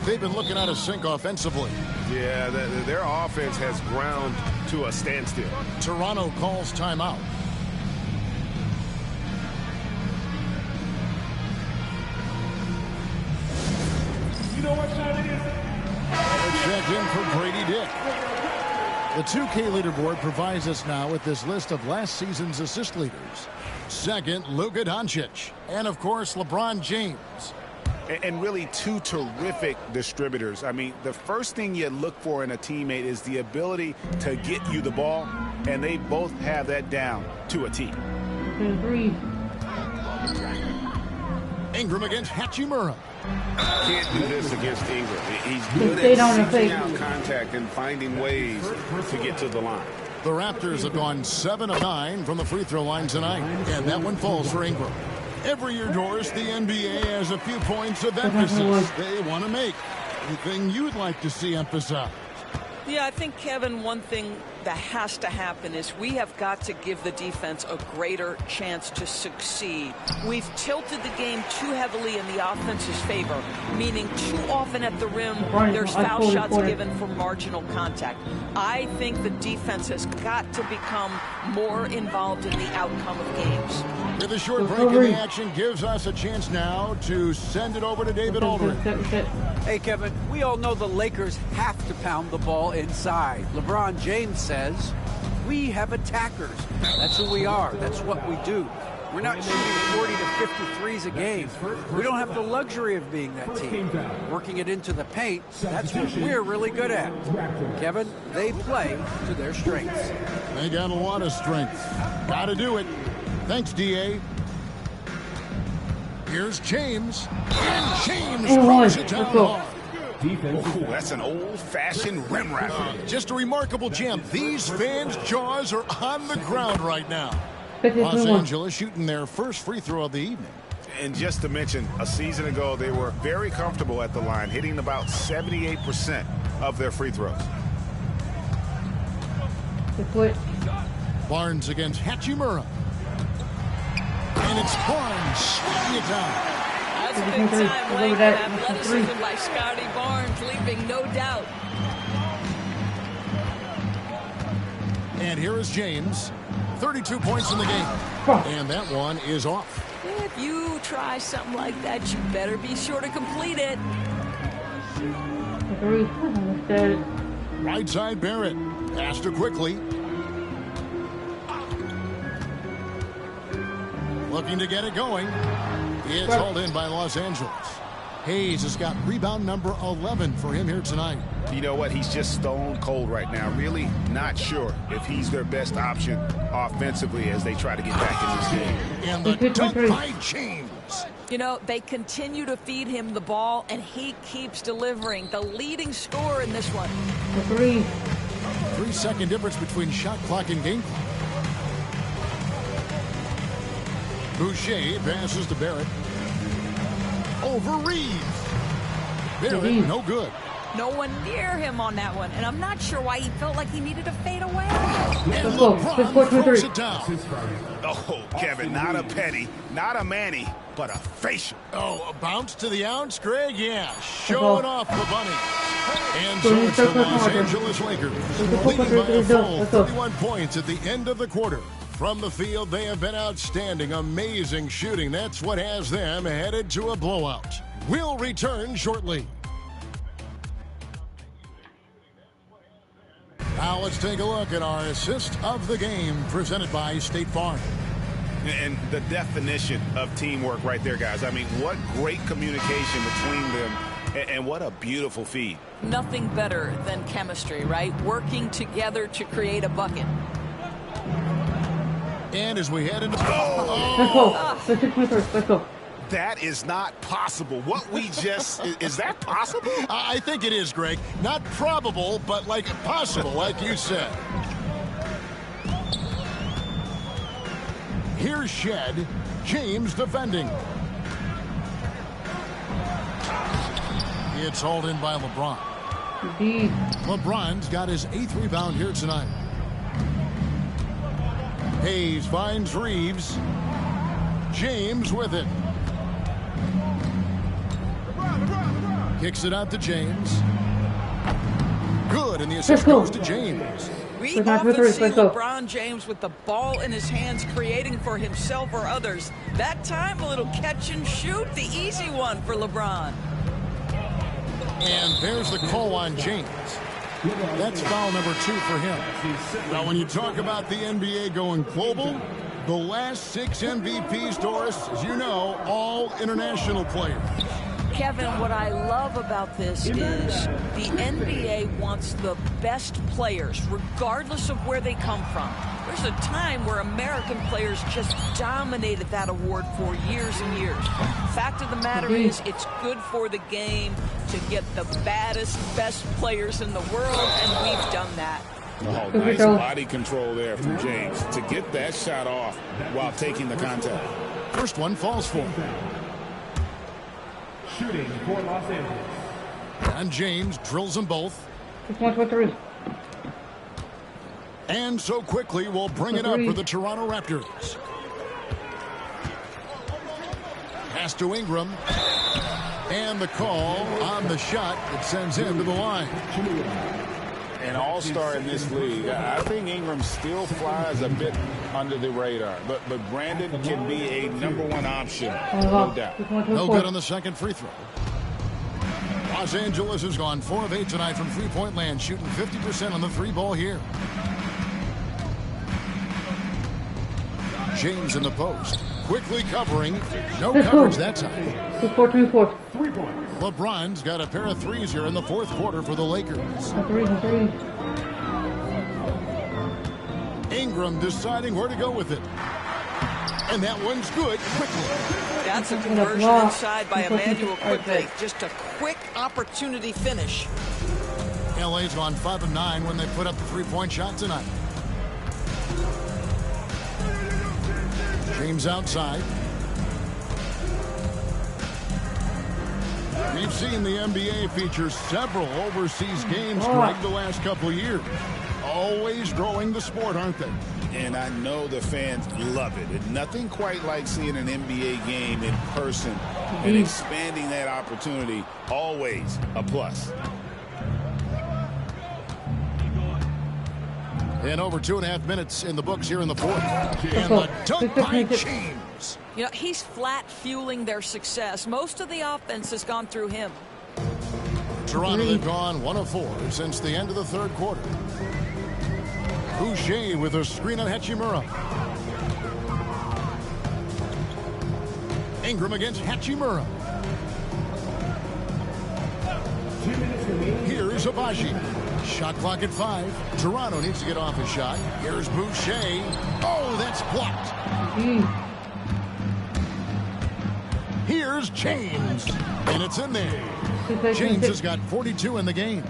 They've been looking out of sync offensively. Yeah, their offense has ground to a standstill. Toronto calls timeout. You know what time it is? Check in for Brady Dick. The 2K leaderboard provides us now with this list of last season's assist leaders. Second, Luka Doncic. And, of course, LeBron James. And really 2 terrific distributors. I mean, the first thing you look for in a teammate is the ability to get you the ball, and they both have that down to a T. Ingram against Hachimura. Can't do this against Ingram. He's good at seeking out contact and finding ways to get to the line. The Raptors have gone 7 of 9 from the free throw line tonight, and that one falls for Ingram. Every year, Doris, the NBA has a few points of emphasis they want to make. Anything you'd like to see emphasized? Yeah, I think, Kevin, one thing that has to happen is we have got to give the defense a greater chance to succeed. We've tilted the game too heavily in the offense's favor, meaning too often at the rim there's foul shots given for marginal contact. I think the defense has got to become more involved in the outcome of games. With a short break in the action gives us a chance now to send it over to David Aldridge. Hey, Kevin, we all know the Lakers have to pound the ball inside. LeBron James says, we have attackers. That's who we are. That's what we do. We're not shooting 40 to 53s a game. We don't have the luxury of being that team. Working it into the paint, that's what we're really good at. Kevin, they play to their strengths. They got a lot of strength. Got to do it. Thanks, D.A. Here's James. And James throws it down hard. Oh, that's an old-fashioned rim wrapper. Just a remarkable jam. These fans' jaws are on the ground right now. Los Angeles shooting their first free throw of the evening. And just to mention, a season ago, they were very comfortable at the line, hitting about 78% of their free throws. Barnes against Hachimura. And it's Barnes swinging it down. That's a big time length and athleticism by Scotty Barnes, leaving no doubt. And here is James. 32 points in the game. And that one is off. If you try something like that, you better be sure to complete it. Right side Barrett. Passed it quickly. Looking to get it going. It's hauled in by Los Angeles. Hayes has got rebound number 11 for him here tonight. You know what? He's just stone cold right now. Really not sure if he's their best option offensively as they try to get back in this game. And the dunk by James. You know, they continue to feed him the ball, and he keeps delivering. The leading scorer in this one. 3-second difference between shot clock and game clock. Boucher passes to Barrett. Over Reeves. Barrett, no good. No one near him on that one, and I'm not sure why he felt like he needed to fade away. And LeBron throws it down. Oh, Kevin, not a petty, not a Manny, but a facial. Oh, a bounce to the ounce, Greg? Yeah, showing off the bunny. And so it's the Los Angeles Lakers, leading by a full 31 points at the end of the quarter. From the field, they have been outstanding, amazing shooting. That's what has them headed to a blowout. We'll return shortly. Now let's take a look at our assist of the game presented by State Farm. And the definition of teamwork right there, guys. I mean, what great communication between them, and what a beautiful feed. Nothing better than chemistry, right? Working together to create a bucket. And as we head into... Let's go. That is not possible. What we just... is that possible? I think it is, Greg. Not probable, but like possible, like you said. Here's Shed. James defending. It's hauled in by LeBron. LeBron's got his 8th rebound here tonight. Hayes finds Reeves. James with it. Kicks it out to James. Good, and the assist goes to James. We often see LeBron James with the ball in his hands, creating for himself or others. That time, a little catch and shoot, the easy one for LeBron. And there's the call on James. That's foul number 2 for him. Now, when you talk about the NBA going global, the last 6 MVPs, Doris, as you know, all international players. Kevin, what I love about this is the NBA wants the best players, regardless of where they come from. There's a time where American players just dominated that award for years and years. Fact of the matter is, it's good for the game to get the baddest, best players in the world, and we've done that. Oh, nice body control there from James to get that shot off while taking the contact. First one falls for him. Shooting for Los Angeles. And James drills them both. 1, 2, 3. And so quickly we'll bring it up for the Toronto Raptors. Pass to Ingram. And the call on the shot that sends him to the line. An all-star in this league. I think Ingram still flies a bit under the radar, but Brandon can be a #1 option, no doubt. No good on the second free throw. Los Angeles has gone 4 of 8 tonight from three-point land, shooting 50% on the 3-ball here. James in the post, quickly covering. No coverage that time. 4. LeBron's got a pair of threes here in the 4th quarter for the Lakers. 3. Ingram deciding where to go with it. And that one's good quickly. That's a conversion inside by Emmanuel quickly. Just a quick opportunity finish. LA's gone 5 of 9 when they put up the 3-point shot tonight. James outside. We've seen the NBA feature several overseas games, Greg, the last couple of years. Always growing the sport, aren't they? And I know the fans love it. And nothing quite like seeing an NBA game in person and expanding that opportunity. Always a plus. And over 2.5 minutes in the books here in the 4th. And the dunk by James. You know, he's flat fueling their success. Most of the offense has gone through him. Toronto have gone 1 of 4 since the end of the 3rd quarter. Boucher with a screen on Hachimura. Ingram against Hachimura. Here's Abaji. Shot clock at 5. Toronto needs to get off a shot. Here's Boucher. Oh, that's blocked. Here's James. And it's in there. James has got 42 in the game.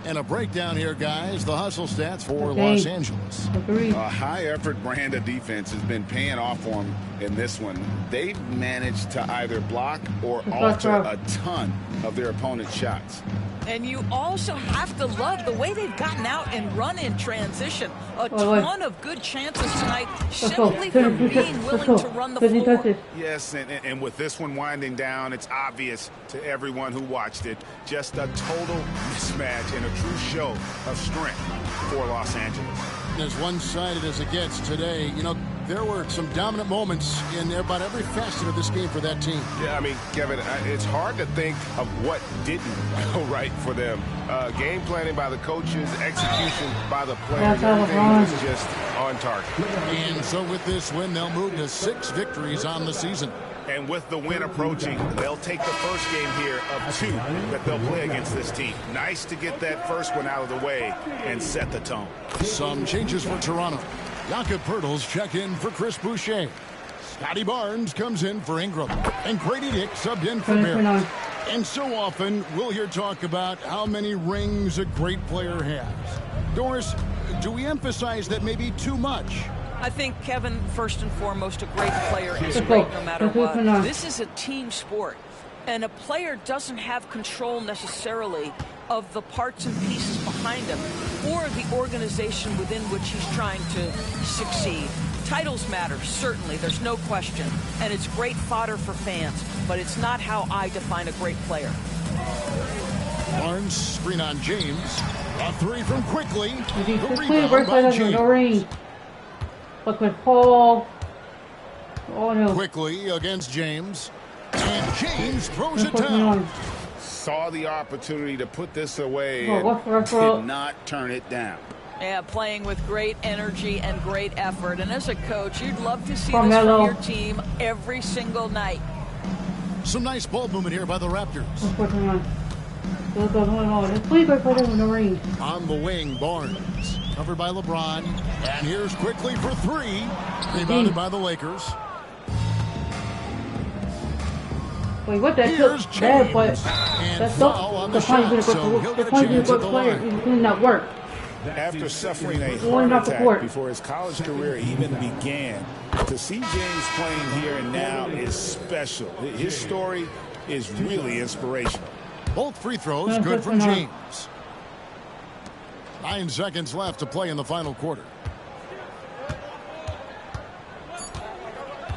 And a breakdown here, guys. The hustle stats for Los Angeles. A high-effort brand of defense has been paying off for them in this one. They've managed to either block or alter a ton of their opponent's shots. And you also have to love the way they've gotten out and run in transition. A ton of good chances tonight simply from being willing to run the floor. Yes, and with this one winding down, it's obvious to everyone who watched it. Just a total mismatch and a true show of strength for Los Angeles. As one-sided as it gets today, you know, there were some dominant moments in about every facet of this game for that team. Yeah, I mean, Kevin, it's hard to think of what didn't go right for them. Game planning by the coaches, execution by the players, everything was just on target. And so with this win, they'll move to 6 victories on the season. And with the win approaching, they'll take the first game here of 2 that they'll play against this team. Nice to get that first one out of the way and set the tone. Some changes for Toronto. Jakob Poeltl's check in for Chris Boucher. Scotty Barnes comes in for Ingram. And Grady Dick subbed in for Barrett. And so often we'll hear talk about how many rings a great player has. Doris, do we emphasize that maybe too much? I think, Kevin, first and foremost, a great player is great no matter what. This is a team sport, and a player doesn't have control necessarily of the parts and pieces behind him or the organization within which he's trying to succeed. Titles matter, certainly, there's no question, and it's great fodder for fans, but it's not how I define a great player. Barnes, screen on James. A 3 from Quickly. The rebound by James. Look with Paul. Oh no. Quickly against James. And James throws it down. Saw the opportunity to put this away and did not turn it down. Yeah, playing with great energy and great effort. And as a coach, you'd love to see this from your team every single night. Some nice ball movement here by the Raptors. On the wing, Barnes. Covered by LeBron. And here's Quickly for 3. Rebounded by the Lakers. Wait, what? That's bad, but that's the punishment for the player. He's doing that work. After suffering a heart attack before his college career even began, to see James playing here and now is special. His story is really inspirational. Both free throws good from James. 9 seconds left to play in the final quarter.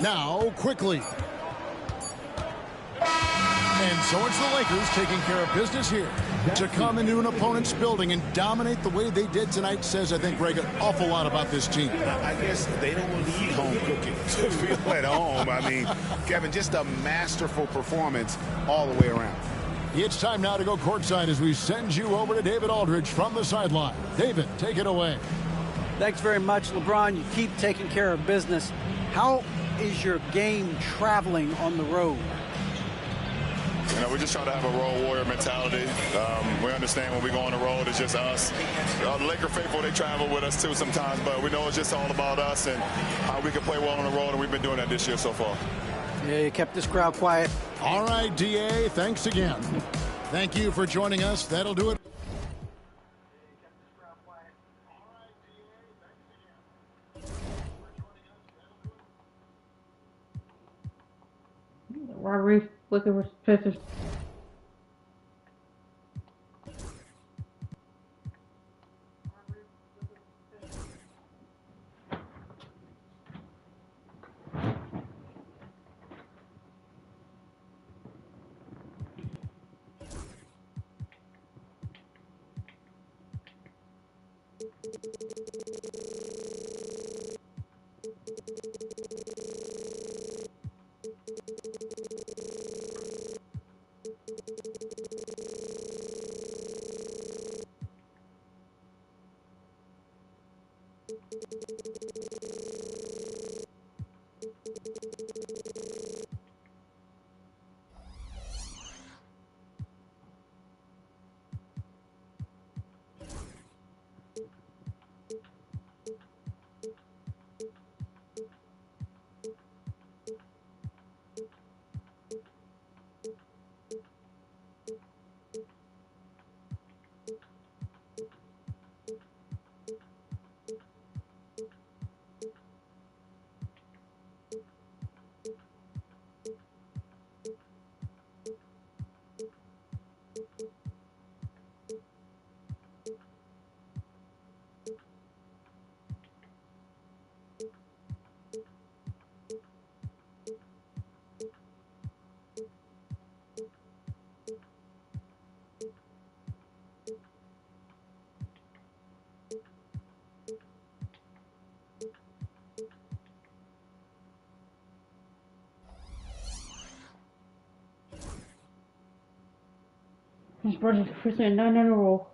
Now, Quickly. And so it's the Lakers taking care of business here. To come into an opponent's building and dominate the way they did tonight says, I think, Greg, an awful lot about this team. I guess they don't need home cooking to feel at home. I mean, Kevin, just a masterful performance all the way around. It's time now to go courtside as we send you over to David Aldridge from the sideline. David, take it away. Thanks very much, LeBron. You keep taking care of business. How is your game traveling on the road? You know, we just try to have a road warrior mentality. We understand when we go on the road, it's just us. The Laker faithful, they travel with us too sometimes, but we know it's just all about us and how we can play well on the road, and we've been doing that this year so far. Yeah, you kept this crowd quiet. All right, DA, thanks again. Thank you for joining us. That'll do it. Robbery, looking for Pistons. His brother's officially 9 in a row.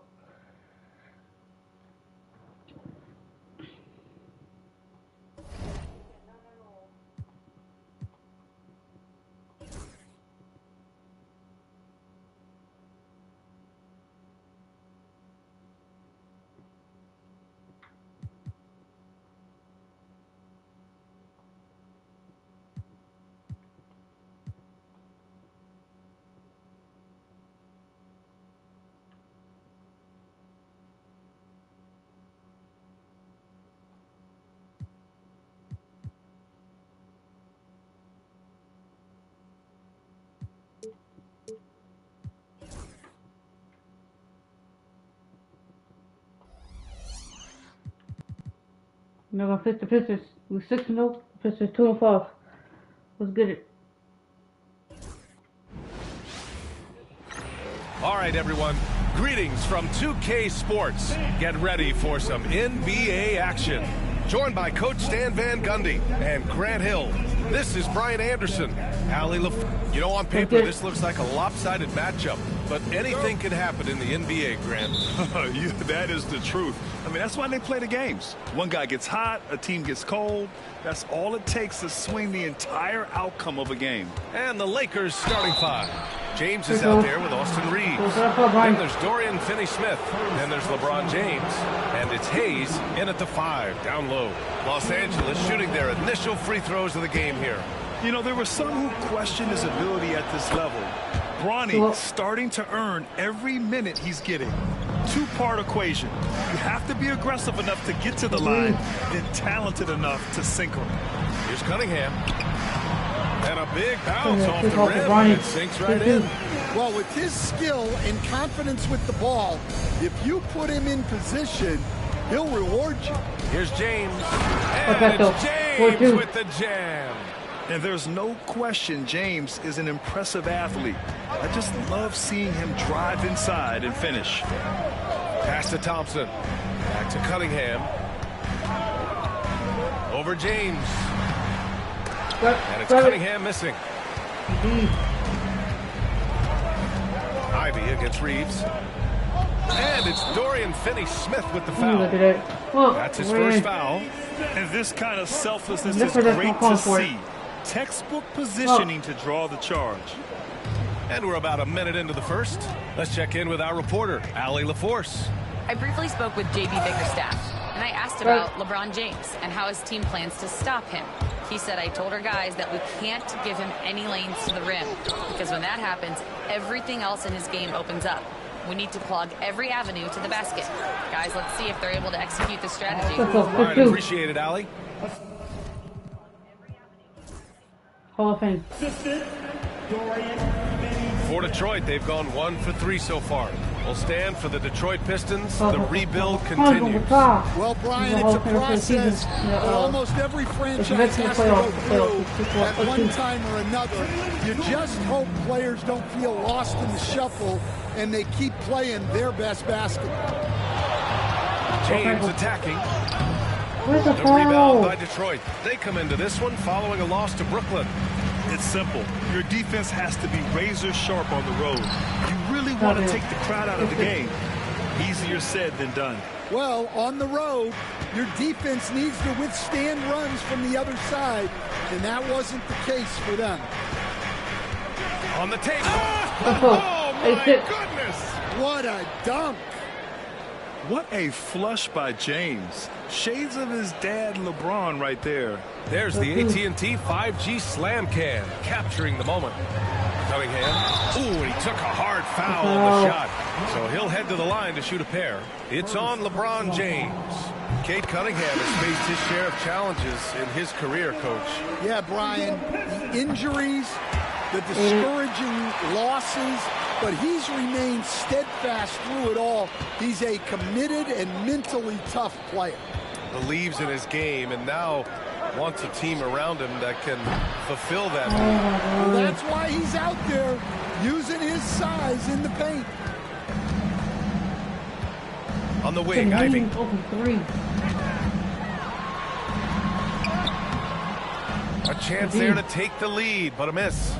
We're gonna fix the Pistons. We're 6-0. Pistons 2-5. Let's get it. All right, everyone. Greetings from 2K Sports. Get ready for some NBA action. Joined by Coach Stan Van Gundy and Grant Hill. This is Brian Anderson. Allie You know, on paper, this looks like a lopsided matchup, but anything can happen in the NBA, Grant. That is the truth. I mean, that's why they play the games. One guy gets hot, a team gets cold. That's all it takes to swing the entire outcome of a game. And the Lakers starting five. James is out there with Austin Reeves. Then there's Dorian Finney-Smith. Then there's LeBron James. And it's Hayes in at the 5, down low. Los Angeles shooting their initial free throws of the game here. You know, there were some who questioned his ability at this level. Bronny starting to earn every minute he's getting. Two-part equation. You have to be aggressive enough to get to the line, then talented enough to sink them. Here's Cunningham. And a big bounce off the rim, and it sinks right in. Well, with his skill and confidence with the ball, if you put him in position, he'll reward you. Here's James. And it's James with the jam. And there's no question James is an impressive athlete. I just love seeing him drive inside and finish. Pass to Thompson. Back to Cunningham. Over James. And it's Cunningham missing. Ivy against Reeves. And it's Dorian Finney-Smith with the foul. That's his first foul. And this kind of selflessness is great to see. Textbook positioning to draw the charge. And we're about a minute into the first. Let's check in with our reporter, Allie LaForce. I briefly spoke with JB Bickerstaff, and I asked about LeBron James and how his team plans to stop him. He said, I told our guys that we can't give him any lanes to the rim, because when that happens, everything else in his game opens up. We need to plug every avenue to the basket. Guys, let's see if they're able to execute this strategy. All right, appreciate it, Allie. Hall of Fame. For Detroit, they've gone 1 for 3 so far. Will stand for the Detroit Pistons. The rebuild continues. Well, Brian, it's a process that almost every franchise has to go through at one time or another. You just hope players don't feel lost in the shuffle and they keep playing their best basketball. James attacking. The rebound by Detroit. They come into this one following a loss to Brooklyn. It's simple. Your defense has to be razor sharp on the road. You really want to take the crowd out of the game. Easier said than done. Well, on the road, your defense needs to withstand runs from the other side, and that wasn't the case for them. On the table. Oh my goodness. What a dunk. What a flush by James. Shades of his dad LeBron right there. There's the AT&T 5G slam can, capturing the moment. Cunningham. Ooh, and he took a hard foul on the shot. So he'll head to the line to shoot a pair. It's on LeBron James. Cade Cunningham has faced his share of challenges in his career, Coach. Yeah, Brian, the injuries, the discouraging losses, but he's remained steadfast through it all. He's a committed and mentally tough player. Believes in his game and now wants a team around him that can fulfill that need. Well, that's why he's out there using his size in the paint. On the wing, Ivy. A chance there to take the lead, but a miss.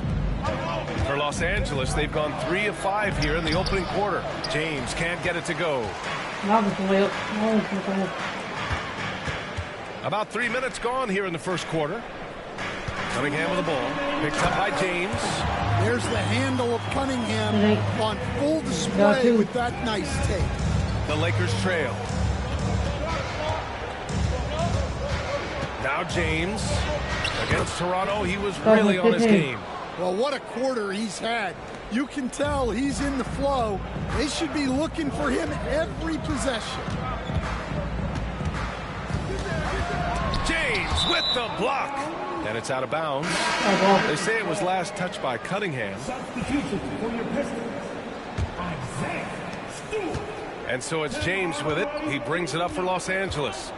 For Los Angeles, they've gone 3 of 5 here in the opening quarter. James can't get it to go. About 3 minutes gone here in the first quarter. Cunningham with the ball. Picked up by James. There's the handle of Cunningham on full display with that nice take. The Lakers trail. Now James against Toronto. He was really on his game. Well, what a quarter he's had. You can tell he's in the flow. They should be looking for him every possession. James with the block. And it's out of bounds. They say it was last touched by Cunningham. And so it's James with it. He brings it up for Los Angeles.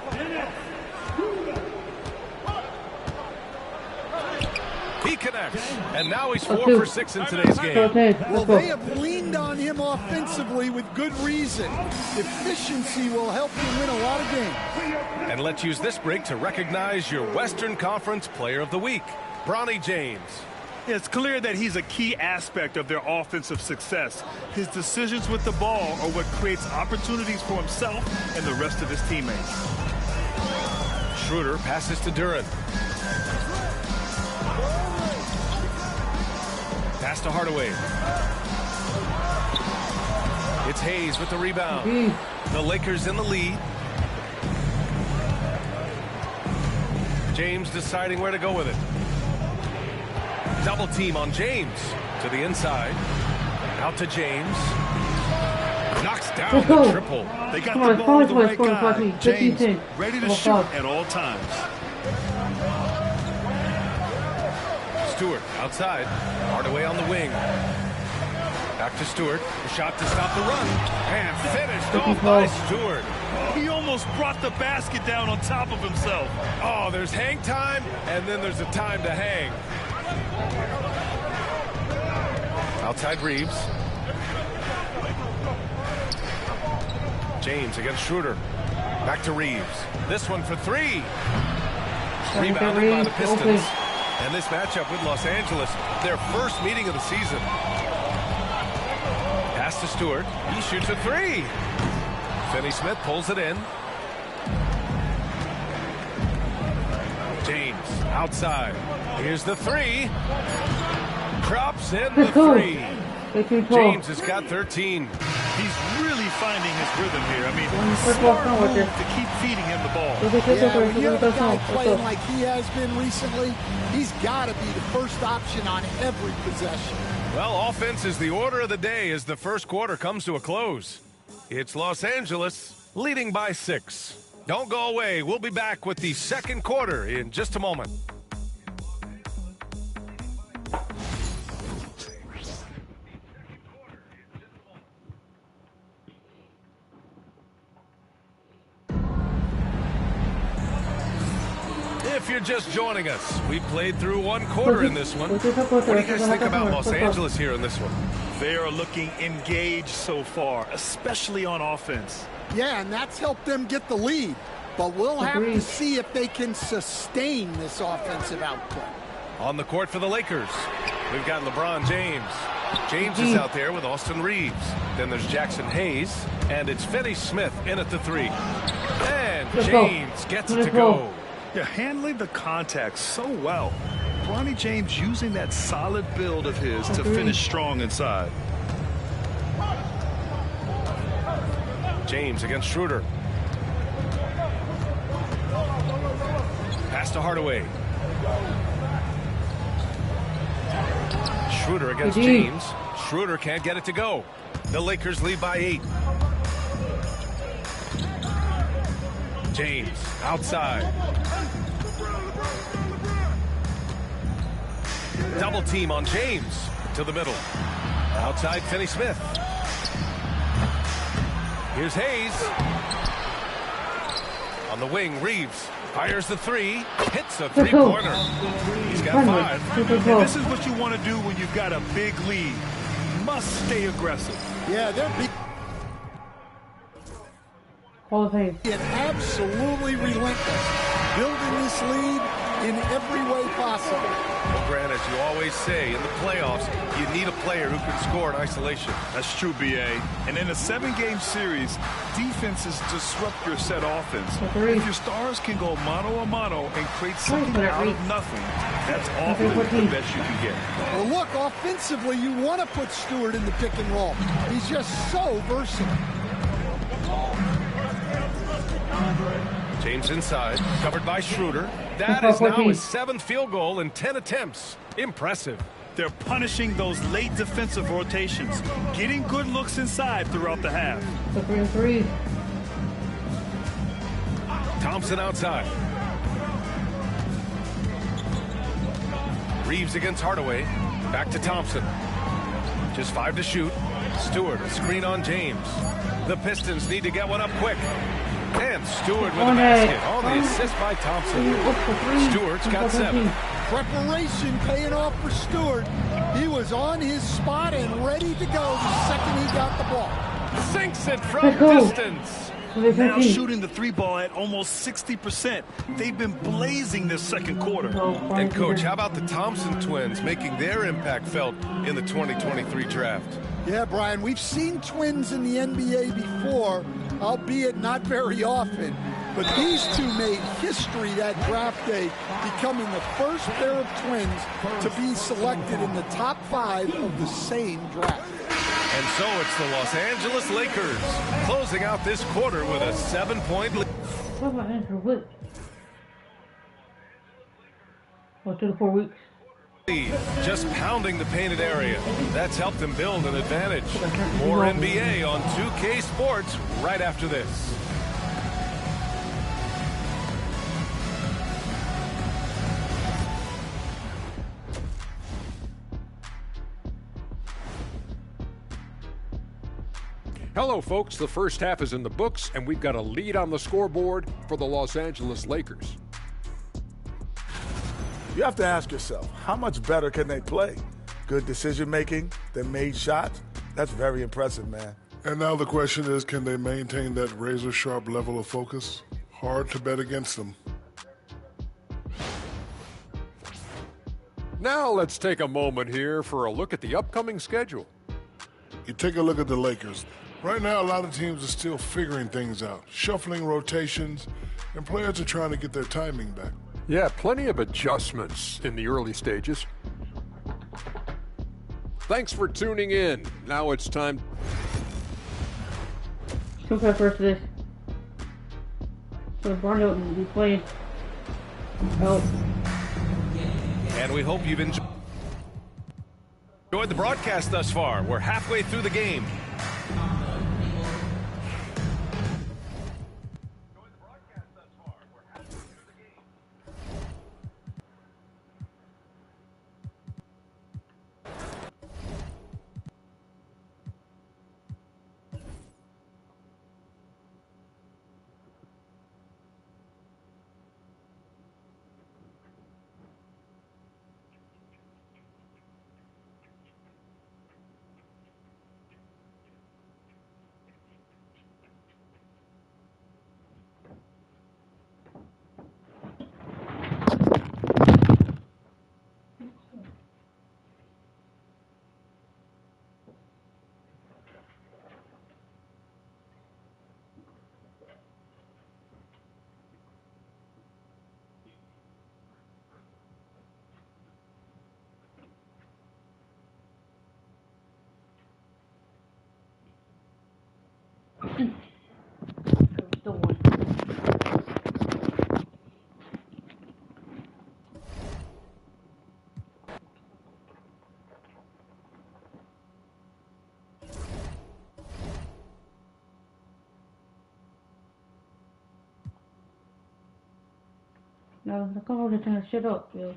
He connects, and now he's 4 for 6 in today's game. Well, they have leaned on him offensively with good reason. Efficiency will help you win a lot of games. And let's use this break to recognize your Western Conference Player of the Week, Bronny James. It's clear that he's a key aspect of their offensive success. His decisions with the ball are what creates opportunities for himself and the rest of his teammates. Schroeder passes to Duran. Pass to Hardaway. It's Hayes with the rebound. The Lakers in the lead. James deciding where to go with it. Double team on James. To the inside. Out to James. Knocks down the triple. They got the ball to the right guy. James ready to shoot at all times. Stewart outside. Hardaway on the wing. Back to Stewart. A shot to stop the run. And finished off by Stewart. He almost brought the basket down on top of himself. Oh, there's hang time, and then there's a time to hang. Outside Reeves. James against Schroeder. Back to Reeves. This one for 3. Rebounded by the Pistons. And this matchup with Los Angeles, their first meeting of the season. Pass to Stewart. He shoots a 3. Finney Smith pulls it in. James outside. Here's the 3. Drops in the 3. James has got 13. He's really finding his rhythm here. I mean, smart move to keep feeding him the ball. Yeah, when you have a guy playing like he has been recently, he's got to be the first option on every possession. Well, offense is the order of the day as the first quarter comes to a close. It's Los Angeles leading by 6. Don't go away. We'll be back with the second quarter in just a moment. If you're just joining us, we played through one quarter in this one. What do you guys think about Los Angeles here in this one? They are looking engaged so far, especially on offense. Yeah, and that's helped them get the lead. But we'll have to see if they can sustain this offensive output. On the court for the Lakers, we've got LeBron James. James is out there with Austin Reeves. Then there's Jackson Hayes, and it's Finney Smith in at the 3. And James gets it to go. Yeah, handling the contact so well. Bronny James using that solid build of his to finish strong inside. James against Schroeder. Pass to Hardaway. Schroeder against James. Schroeder can't get it to go. The Lakers lead by 8. James outside. Double team on James to the middle. Outside Finney Smith. Here's Hayes. On the wing, Reeves fires the 3, hits a 3-pointer. He's got 5. And this is what you want to do when you've got a big lead. Must stay aggressive. Yeah, they're big. Hall of Fame. Absolutely relentless. Building this lead in every way possible. Well, Grant, as you always say, in the playoffs, you need a player who can score in isolation. That's true, B.A. And in a 7-game series, defenses disrupt your set offense. If your stars can go mano-a-mano and create something out of nothing, that's often the best you can get. Well, look, offensively, you want to put Stewart in the pick and roll. He's just so versatile. James inside, covered by Schroeder. That is now his 7th field goal in 10 attempts. Impressive. They're punishing those late defensive rotations, getting good looks inside throughout the half. 3-3. Thompson outside. Reeves against Hardaway. Back to Thompson. Just 5 to shoot. Stewart, a screen on James. The Pistons need to get one up quick. And Stewart with a basket on the assist by Thompson. Stewart's got 7. Preparation paying off for Stewart. He was on his spot and ready to go the second he got the ball. Sinks it from distance. Now shooting the 3-ball at almost 60%. They've been blazing this second quarter. And, Coach, how about the Thompson twins making their impact felt in the 2023 draft? Yeah, Brian, we've seen twins in the NBA before, albeit not very often. But these two made history that draft day, becoming the first pair of twins to be selected in the top 5 of the same draft. And so it's the Los Angeles Lakers closing out this quarter with a 7-point lead. What about Andrew Wick? Well, 2 to 4 weeks. Just pounding the painted area. That's helped him build an advantage. More NBA on 2K Sports right after this. Hello, folks. The first half is in the books, and we've got a lead on the scoreboard for the Los Angeles Lakers. You have to ask yourself, how much better can they play? Good decision-making, they made shots. That's very impressive, man. And now the question is, can they maintain that razor-sharp level of focus? Hard to bet against them. Now let's take a moment here for a look at the upcoming schedule. You take a look at the Lakers. Right now, a lot of teams are still figuring things out, shuffling rotations, and players are trying to get their timing back. Yeah, plenty of adjustments in the early stages. Thanks for tuning in. Now it's time. Who's got first of this? So Brony will be playing. Oh. And we hope you've enjoyed the broadcast thus far. We're halfway through the game. No, the color is turn shit up, yo.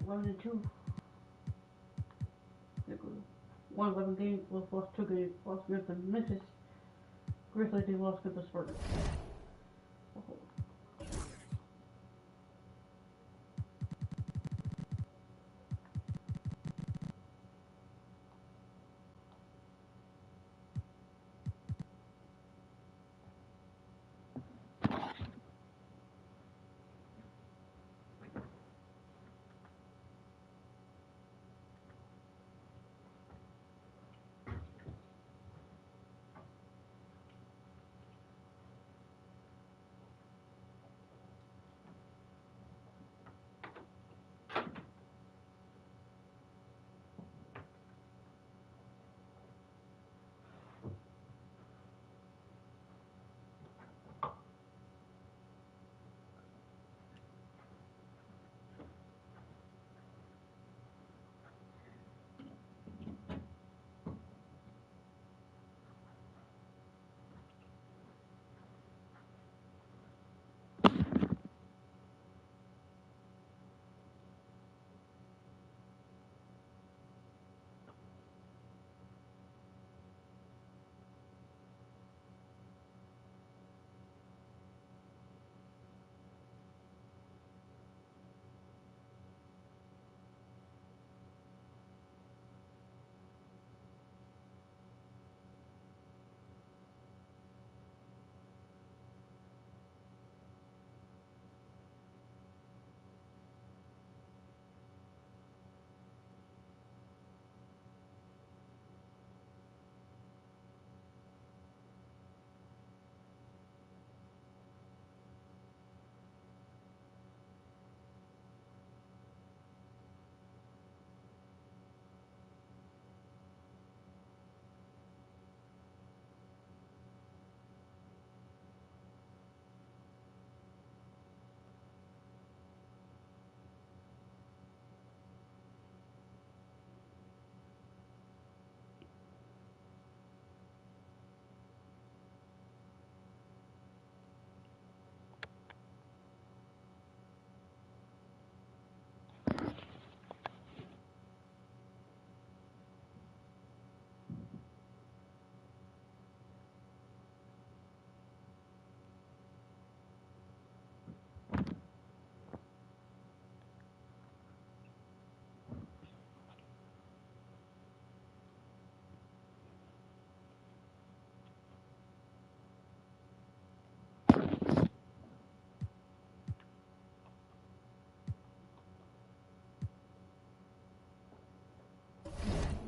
11-2. 111 games, lost 2 games, lost against the Memphis Grizzlies, they lost against the Spurs.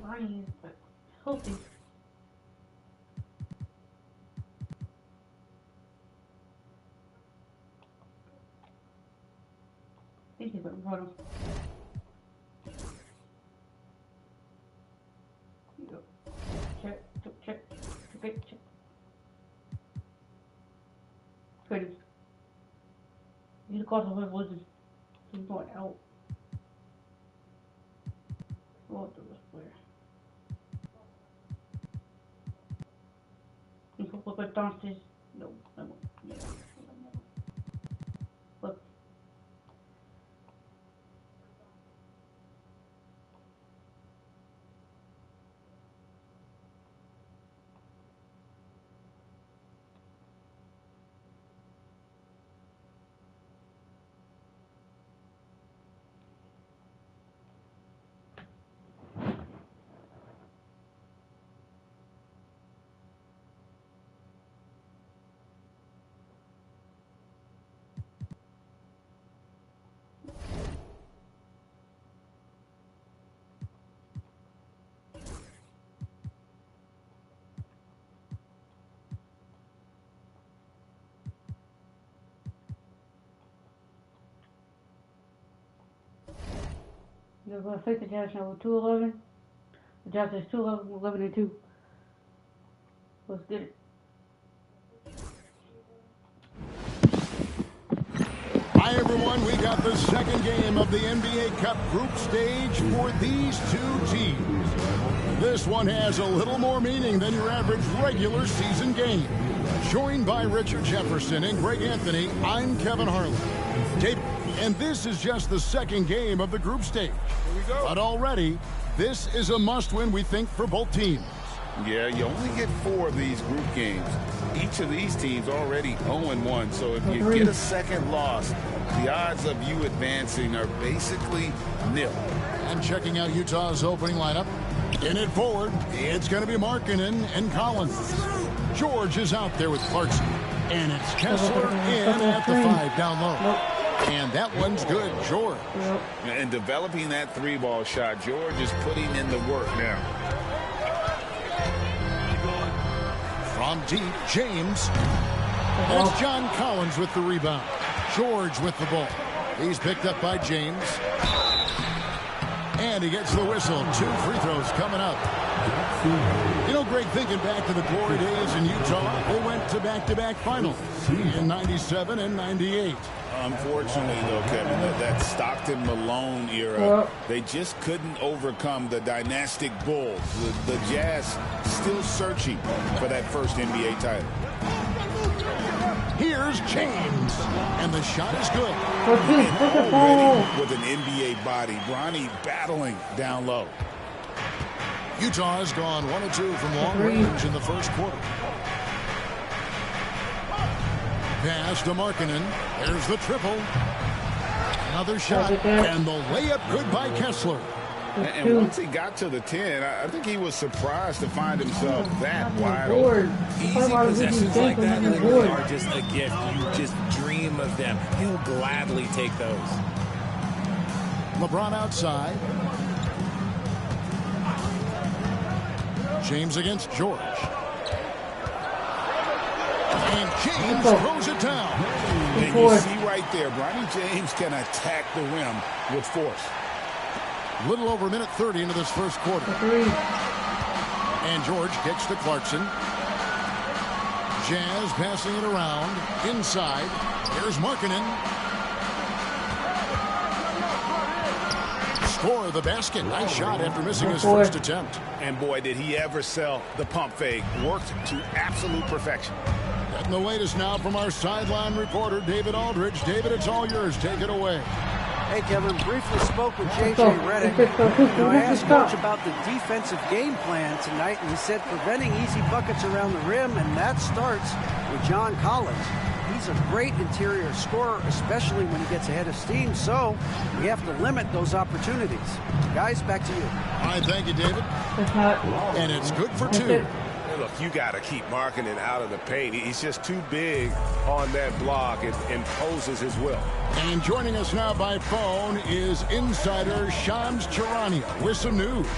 Nice, but healthy. Thank you, but run him. Check, check, okay, check. Good. He's got the whole legend. He's going out. What the player? He's look like downstairs. No, no, no. Look. You're going to face the Jazz now with 2-11. The Jazz is 2-11, 11-2. Let's get it. Hi, everyone. We got the second game of the NBA Cup group stage for these two teams. This one has a little more meaning than your average regular season game. Joined by Richard Jefferson and Greg Anthony, I'm Kevin Harlan. David, and this is just the second game of the group stage. But already, this is a must-win, we think, for both teams. Yeah, you only get 4 of these group games. Each of these teams already 0-1, so if you get a second loss, the odds of you advancing are basically nil. And checking out Utah's opening lineup. In it forward, it's going to be Markkanen and Collins. George is out there with Clarkson. And it's Kessler in at the 5 down low. And that one's good, George. And developing that 3-ball shot, George is putting in the work now. From deep, James. That's John Collins with the rebound. George with the ball. He's picked up by James. And he gets the whistle. 2 free throws coming up. You know, Greg, thinking back to the glory days in Utah, they went to back-to-back finals in 97 and 98. Unfortunately, though, Kevin, that Stockton-Malone era, they just couldn't overcome the dynastic Bulls. The Jazz still searching for that first NBA title. Here's James, and the shot is good. Already with an NBA body, Bronny battling down low. Utah has gone 1 of 2 from long range in the first quarter. Pass to Markkanen. There's the triple. Another shot, and the layup good by Kessler. And once he got to the 10, I think he was surprised to find himself that wide open. Easy possessions like that literally are just a gift. You just dream of them. He'll gladly take those. LeBron outside. James against George. And James throws it down. And you see right there, Bronny James can attack the rim with force. Little over a minute 30 into this first quarter. And George kicks to Clarkson. Jazz passing it around. Inside. Here's Markkanen. Score the basket. Nice shot after missing his first attempt. And boy, did he ever sell the pump fake. Worked to absolute perfection. And the latest now from our sideline reporter, David Aldridge. David, it's all yours. Take it away. Hey, Kevin, briefly spoke with J.J. Redick. I asked Coach about the defensive game plan tonight, and he said preventing easy buckets around the rim, and that starts with John Collins. He's a great interior scorer, especially when he gets ahead of steam, so we have to limit those opportunities. Guys, back to you. All right, thank you, David. And it's good for 2. Look, you got to keep Markkanen out of the paint. He's just too big on that block. It imposes his will. And joining us now by phone is insider Shams Charania with some news.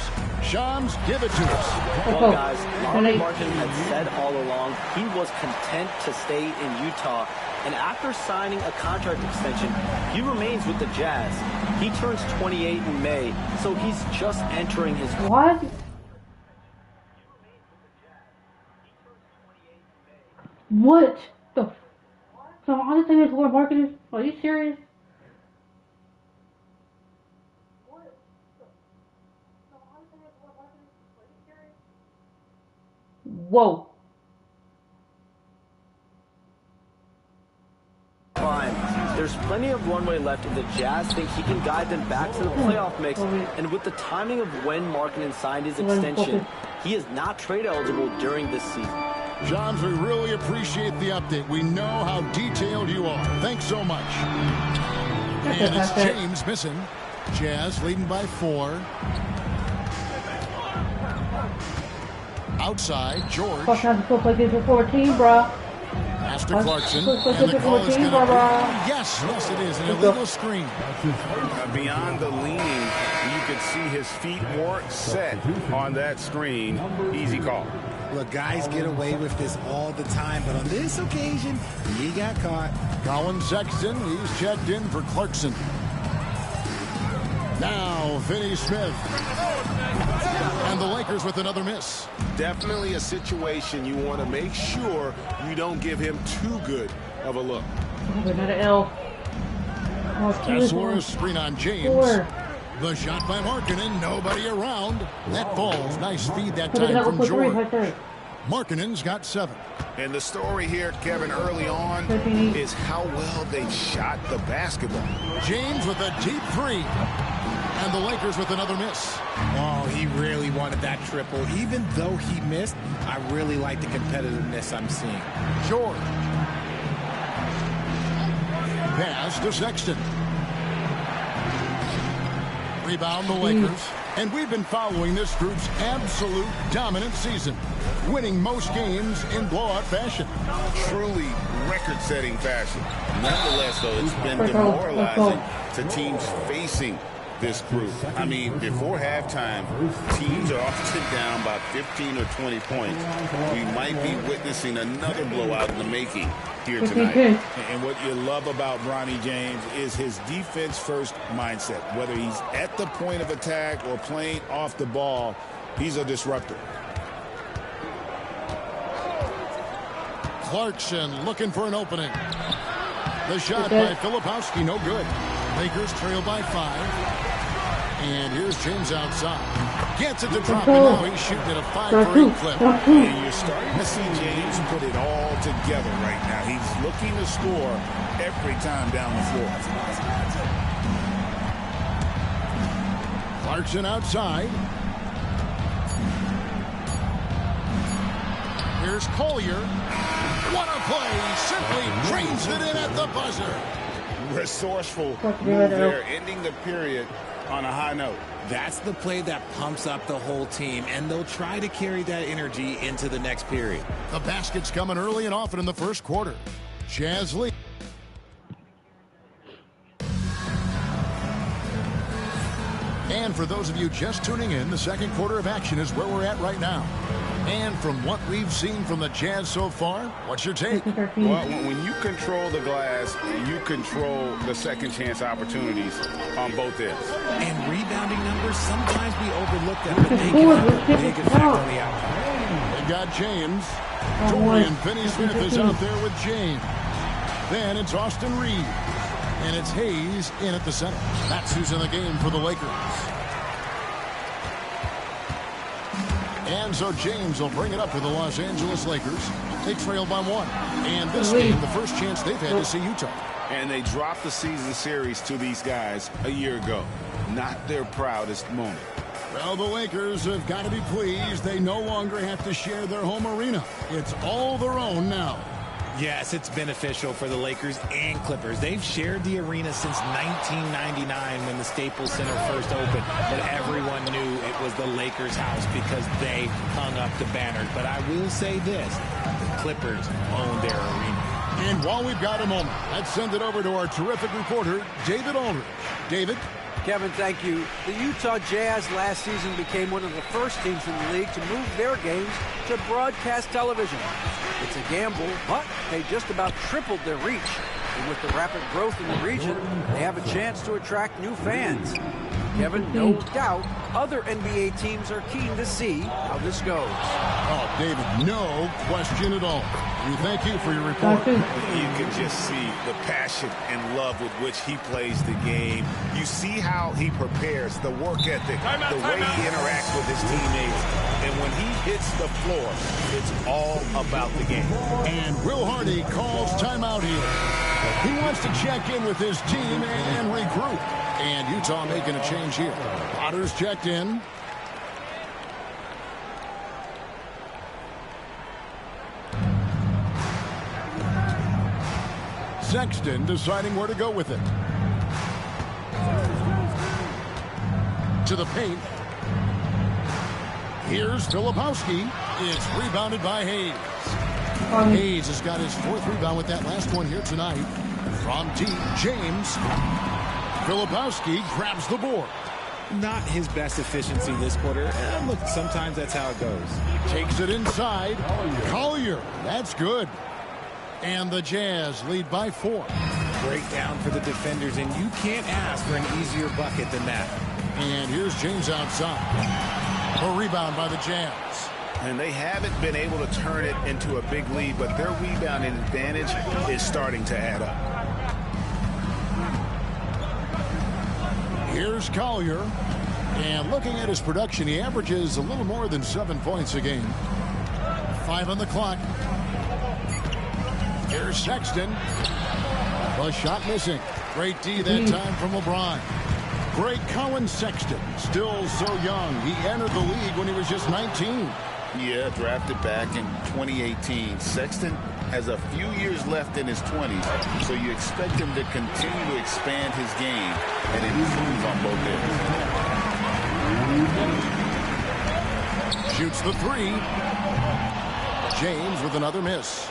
Shams, give it to us. Well, guys, Lauri Markkanen had said all along he was content to stay in Utah. And after signing a contract extension, he remains with the Jazz. He turns 28 in May, so he's just entering his... What? What the? So honestly, it's Lauri Markkanen. Are you serious? Whoa. There's plenty of runway left, and the Jazz think he can guide them back to the playoff mix. And with the timing of when Markkanen signed his extension, he is not trade eligible during this season. Johns, we really appreciate the update. We know how detailed you are. Thanks so much. And it's James missing. Jazz leading by 4. Outside, George. Like this before team, bro. Pass to Clarkson. And the call is going to be... Yes, it is. An illegal screen. Beyond the leaning, you could see his feet weren't set on that screen. Easy call. Look, guys get away with this all the time, but on this occasion, he got caught. Colin Sexton, he's checked in for Clarkson. Now, Finney Smith. And the Lakers with another miss. Definitely a situation you want to make sure you don't give him too good of a look. Another L. Kessler, screen on James. The shot by Markkanen, nobody around. That falls. Nice feed that time from George. Markkanen's got 7. And the story here, Kevin, early on is how well they shot the basketball. James with a deep 3. And the Lakers with another miss. Oh, he really wanted that triple. Even though he missed, I really like the competitiveness I'm seeing. George. Pass to Sexton. Rebound the Lakers. And we've been following this group's absolute dominant season, winning most games in blowout fashion. Truly record-setting fashion. Nonetheless, though, it's been demoralizing to teams facing this group. I mean, before halftime, teams are often down by 15 or 20 points. We might be witnessing another blowout in the making here tonight. And what you love about Bronny James is his defense-first mindset. Whether he's at the point of attack or playing off the ball, he's a disruptor. Clarkson looking for an opening. The shot by Filipowski, no good. Lakers trail by 5. And here's James outside. Gets it to drop, and now he's shooting at a 5-for-8 clip. And you're starting to see James put it all together right now. He's looking to score every time down the floor. Clarkson outside. Here's Collier. What a play! Simply drains it in at the buzzer. Resourceful move there, ending the period on a high note. That's the play that pumps up the whole team, and they'll try to carry that energy into the next period. The basket's coming early and often in the first quarter. Jazz lead. And for those of you just tuning in, the second quarter of action is where we're at right now. And from what we've seen from the Jazz so far, what's your take? Well, when you control the glass, you control the second chance opportunities on both ends. And rebounding numbers, sometimes we overlook them, but they can have a big effect on the outcome. They got James. Dorian Finney-Smith is out there with James. Then it's Austin Reed. And it's Hayes in at the center. That's who's in the game for the Lakers. And so James will bring it up for the Los Angeles Lakers. They trail by 1. And this game, the first chance they've had to see Utah. And they dropped the season series to these guys a year ago. Not their proudest moment. Well, the Lakers have got to be pleased. They no longer have to share their home arena. It's all their own now. Yes, it's beneficial for the Lakers and Clippers. They've shared the arena since 1999 when the Staples Center first opened, but everyone knew it was the Lakers' house because they hung up the banners. But I will say this, the Clippers own their arena. And while we've got a moment, let's send it over to our terrific reporter, David Aldridge. David? Kevin, thank you. The Utah Jazz last season became one of the first teams in the league to move their games to broadcast television. It's a gamble, but they just about tripled their reach. And with the rapid growth in the region, they have a chance to attract new fans. Kevin, no doubt, other NBA teams are keen to see how this goes. Oh, David, no question at all. We thank you for your report. You can just see the passion and love with which he plays the game. You see how he prepares, the work ethic, the way he interacts with his teammates. And when he hits the floor, it's all about the game. And Will Hardy calls timeout here. He wants to check in with his team and regroup. And Utah making a change here. Potter's checked in. Sexton deciding where to go with it. To the paint. Here's Filipowski. It's rebounded by Hayes. Hayes has got his 4th rebound with that last one here tonight. From deep, James. Filipowski grabs the board. Not his best efficiency this quarter. And look, sometimes that's how it goes. Takes it inside. Collier. That's good. And the Jazz lead by 4. Breakdown for the defenders, and you can't ask for an easier bucket than that. And here's James outside. A rebound by the Jazz. And they haven't been able to turn it into a big lead, but their rebounding advantage is starting to add up. Here's Collier. And looking at his production, he averages a little more than 7 points a game. 5 on the clock. Here's Sexton. The shot missing. Great D that time from LeBron. Great Colin Sexton, still so young. He entered the league when he was just 19. Yeah, drafted back in 2018. Sexton has a few years left in his 20s, so you expect him to continue to expand his game and improve on both ends. Shoots the 3. James with another miss.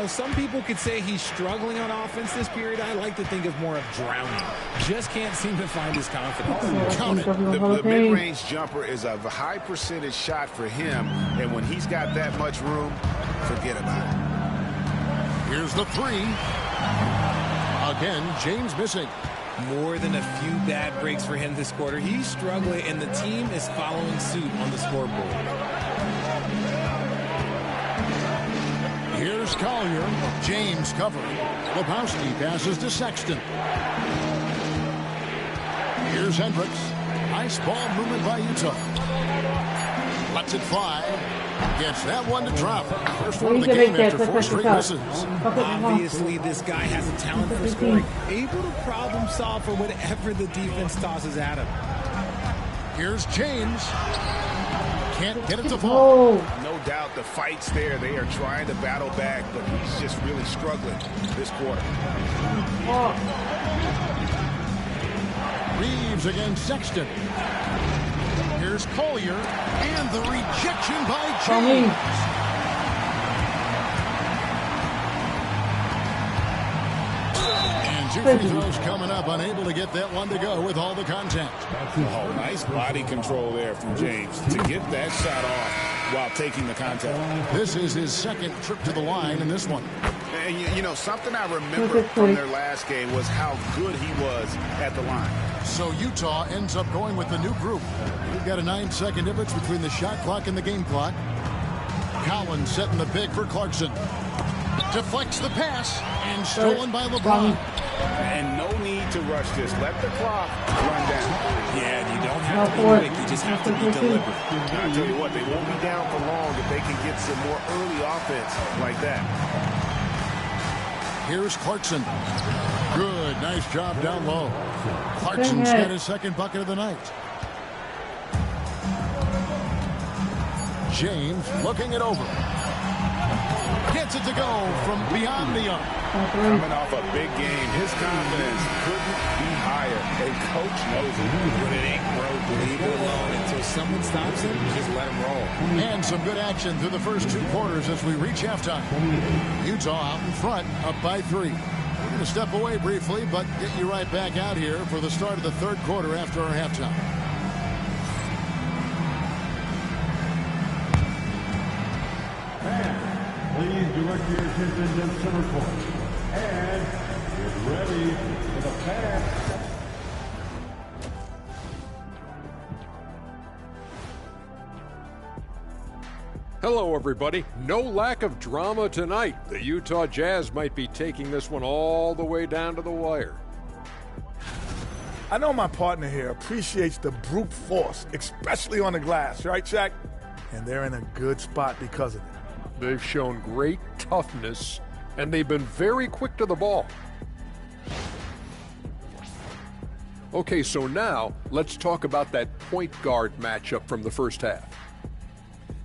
Some people could say he's struggling on offense this period. I like to think of more of drowning. Just can't seem to find his confidence. Count it. The mid-range jumper is a high percentage shot for him, and when he's got that much room, forget about it. Here's the 3. Again, James missing. More than a few bad breaks for him this quarter. He's struggling, and the team is following suit on the scoreboard. Here's Collier. James covering. Lebowski passes to Sexton. Here's Hendricks. Nice ball movement by Utah. Lets it fly. Gets that one to drop. First one of the game after 4 straight misses. Obviously, this guy has a talent for scoring. Able to problem solve for whatever the defense tosses at him. Here's James. Can't get it to fall. No doubt the fight's there. They are trying to battle back, but he's just really struggling this quarter. Reeves against Sexton. Here's Collier, and the rejection by James. And 2 free throws coming up, unable to get that one to go with all the contact. Oh, nice body control there from James to get that shot off while taking the contact. This is his second trip to the line in this one. And something I remember from their last game was how good he was at the line. So Utah ends up going with the new group. We've got a 9-second difference between the shot clock and the game clock. Collins setting the pick for Clarkson. Deflects the pass and stolen by LeBron. And no need to rush this. Let the clock run down. Yeah, you don't have to be quick. You just have to be deliberate. I'll tell you what, they won't be down for long if they can get some more early offense like that. Here's Clarkson. Good, nice job down low. Clarkson's got his second bucket of the night. James looking it over. Gets it to go from beyond the arc. Coming off a big game, his confidence couldn't be higher. And coach knows it. When it ain't broke, leave it alone. Until someone stops him, just let him roll. And some good action through the first 2 quarters as we reach halftime. Utah out in front, up by 3. We're going to step away briefly, but get you right back out here for the start of the 3rd quarter after our halftime. Please direct your attention to center court. And get ready for the pass. Hello, everybody. No lack of drama tonight. The Utah Jazz might be taking this one all the way down to the wire. I know my partner here appreciates the brute force, especially on the glass, right, Shaq? And they're in a good spot because of it. They've shown great toughness, and they've been very quick to the ball. Okay, so now let's talk about that point guard matchup from the first half.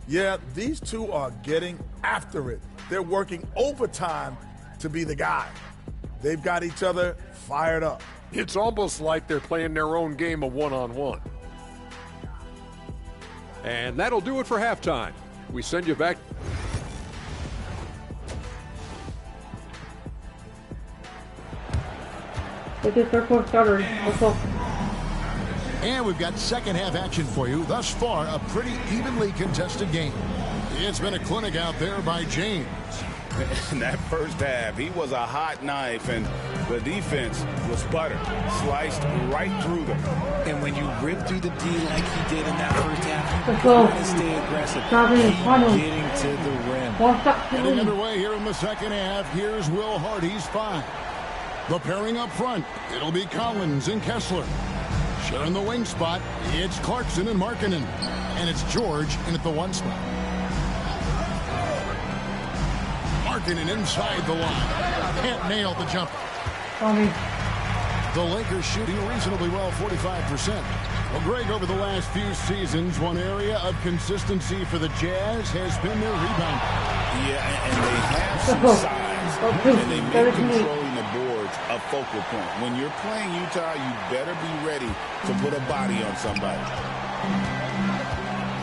Yeah, these two are getting after it. They're working overtime to be the guy. They've got each other fired up. It's almost like they're playing their own game of one-on-one. And that'll do it for halftime. We send you back. And we've got second half action for you. Thus far, a pretty evenly contested game. It's been a clinic out there by James. In that first half, he was a hot knife, and the defense was butter, sliced right through them. And when you rip through the D like he did in that first half, you gotta stay aggressive. Keep getting to the rim. Getting underway here in the second half. Here's Will Hardy's 5. The pairing up front, it'll be Collins and Kessler. Sharing the wing spot, it's Clarkson and Markkanen. And it's George in at the 1 spot. Markkanen inside the line. Can't nail the jumper. The Lakers shooting reasonably well, 45%. Well, Greg, over the last few seasons, one area of consistency for the Jazz has been their rebound. Yeah, and they have some size, and they make controlling the boards a focal point. When you're playing Utah, you better be ready to put a body on somebody.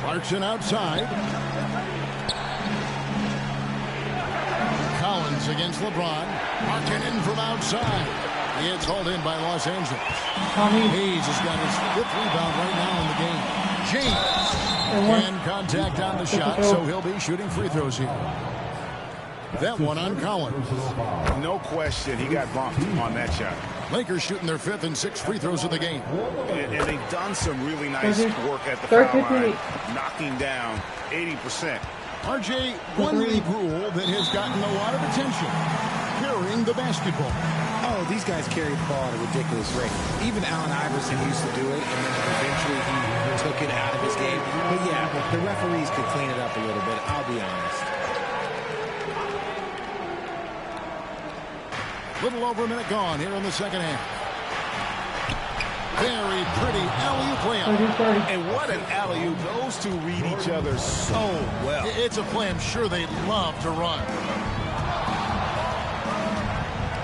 Clarkson outside. Collins against LeBron. Markkanen from outside. It's hauled in by Los Angeles. Hayes has got his 5th rebound right now in the game. James. And contact on the shot, so he'll be shooting free throws here. That one on Collins. No question, he got bumped on that shot. Lakers shooting their 5th and 6th free throws of the game. And they've done some really nice work at the foul line, knocking down 80%. RJ, one league rule that has gotten a lot of attention, carrying the basketball. Oh, these guys carry the ball at a ridiculous rate. Even Allen Iverson used to do it, and then eventually he took it out of his game. But yeah, the referees could clean it up a little bit, I'll be honest. Little over a minute gone here in the second half. Very pretty alley-oop layup. And what an alley-oop. Those two read each other so well. It's a play I'm sure they'd love to run.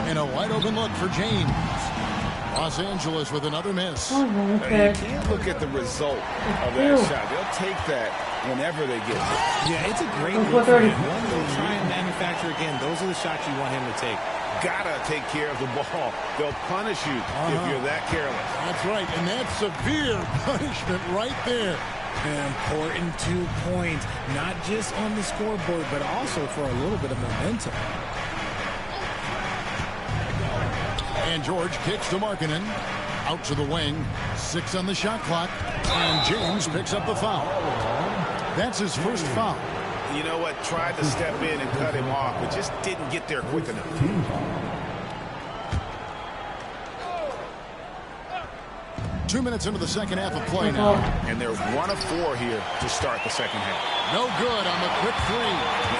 And a wide open look for James. Los Angeles with another miss. You can't look at the result of that shot. They'll take that whenever they get it. Yeah, it's a great look for him. One will try and manufacture again. Those are the shots you want him to take. Gotta take care of the ball. They'll punish you if you're that careless. That's right, and that's severe punishment right there. An important 2 points, not just on the scoreboard, but also for a little bit of momentum. And George kicks to Markkanen. Out to the wing. 6 on the shot clock. And James picks up the foul. That's his first foul. You know what? Tried to step in and cut him off, but just didn't get there quick enough. 2 minutes into the second half of play now. And they're 1 of 4 here to start the second half. No good on the quick 3.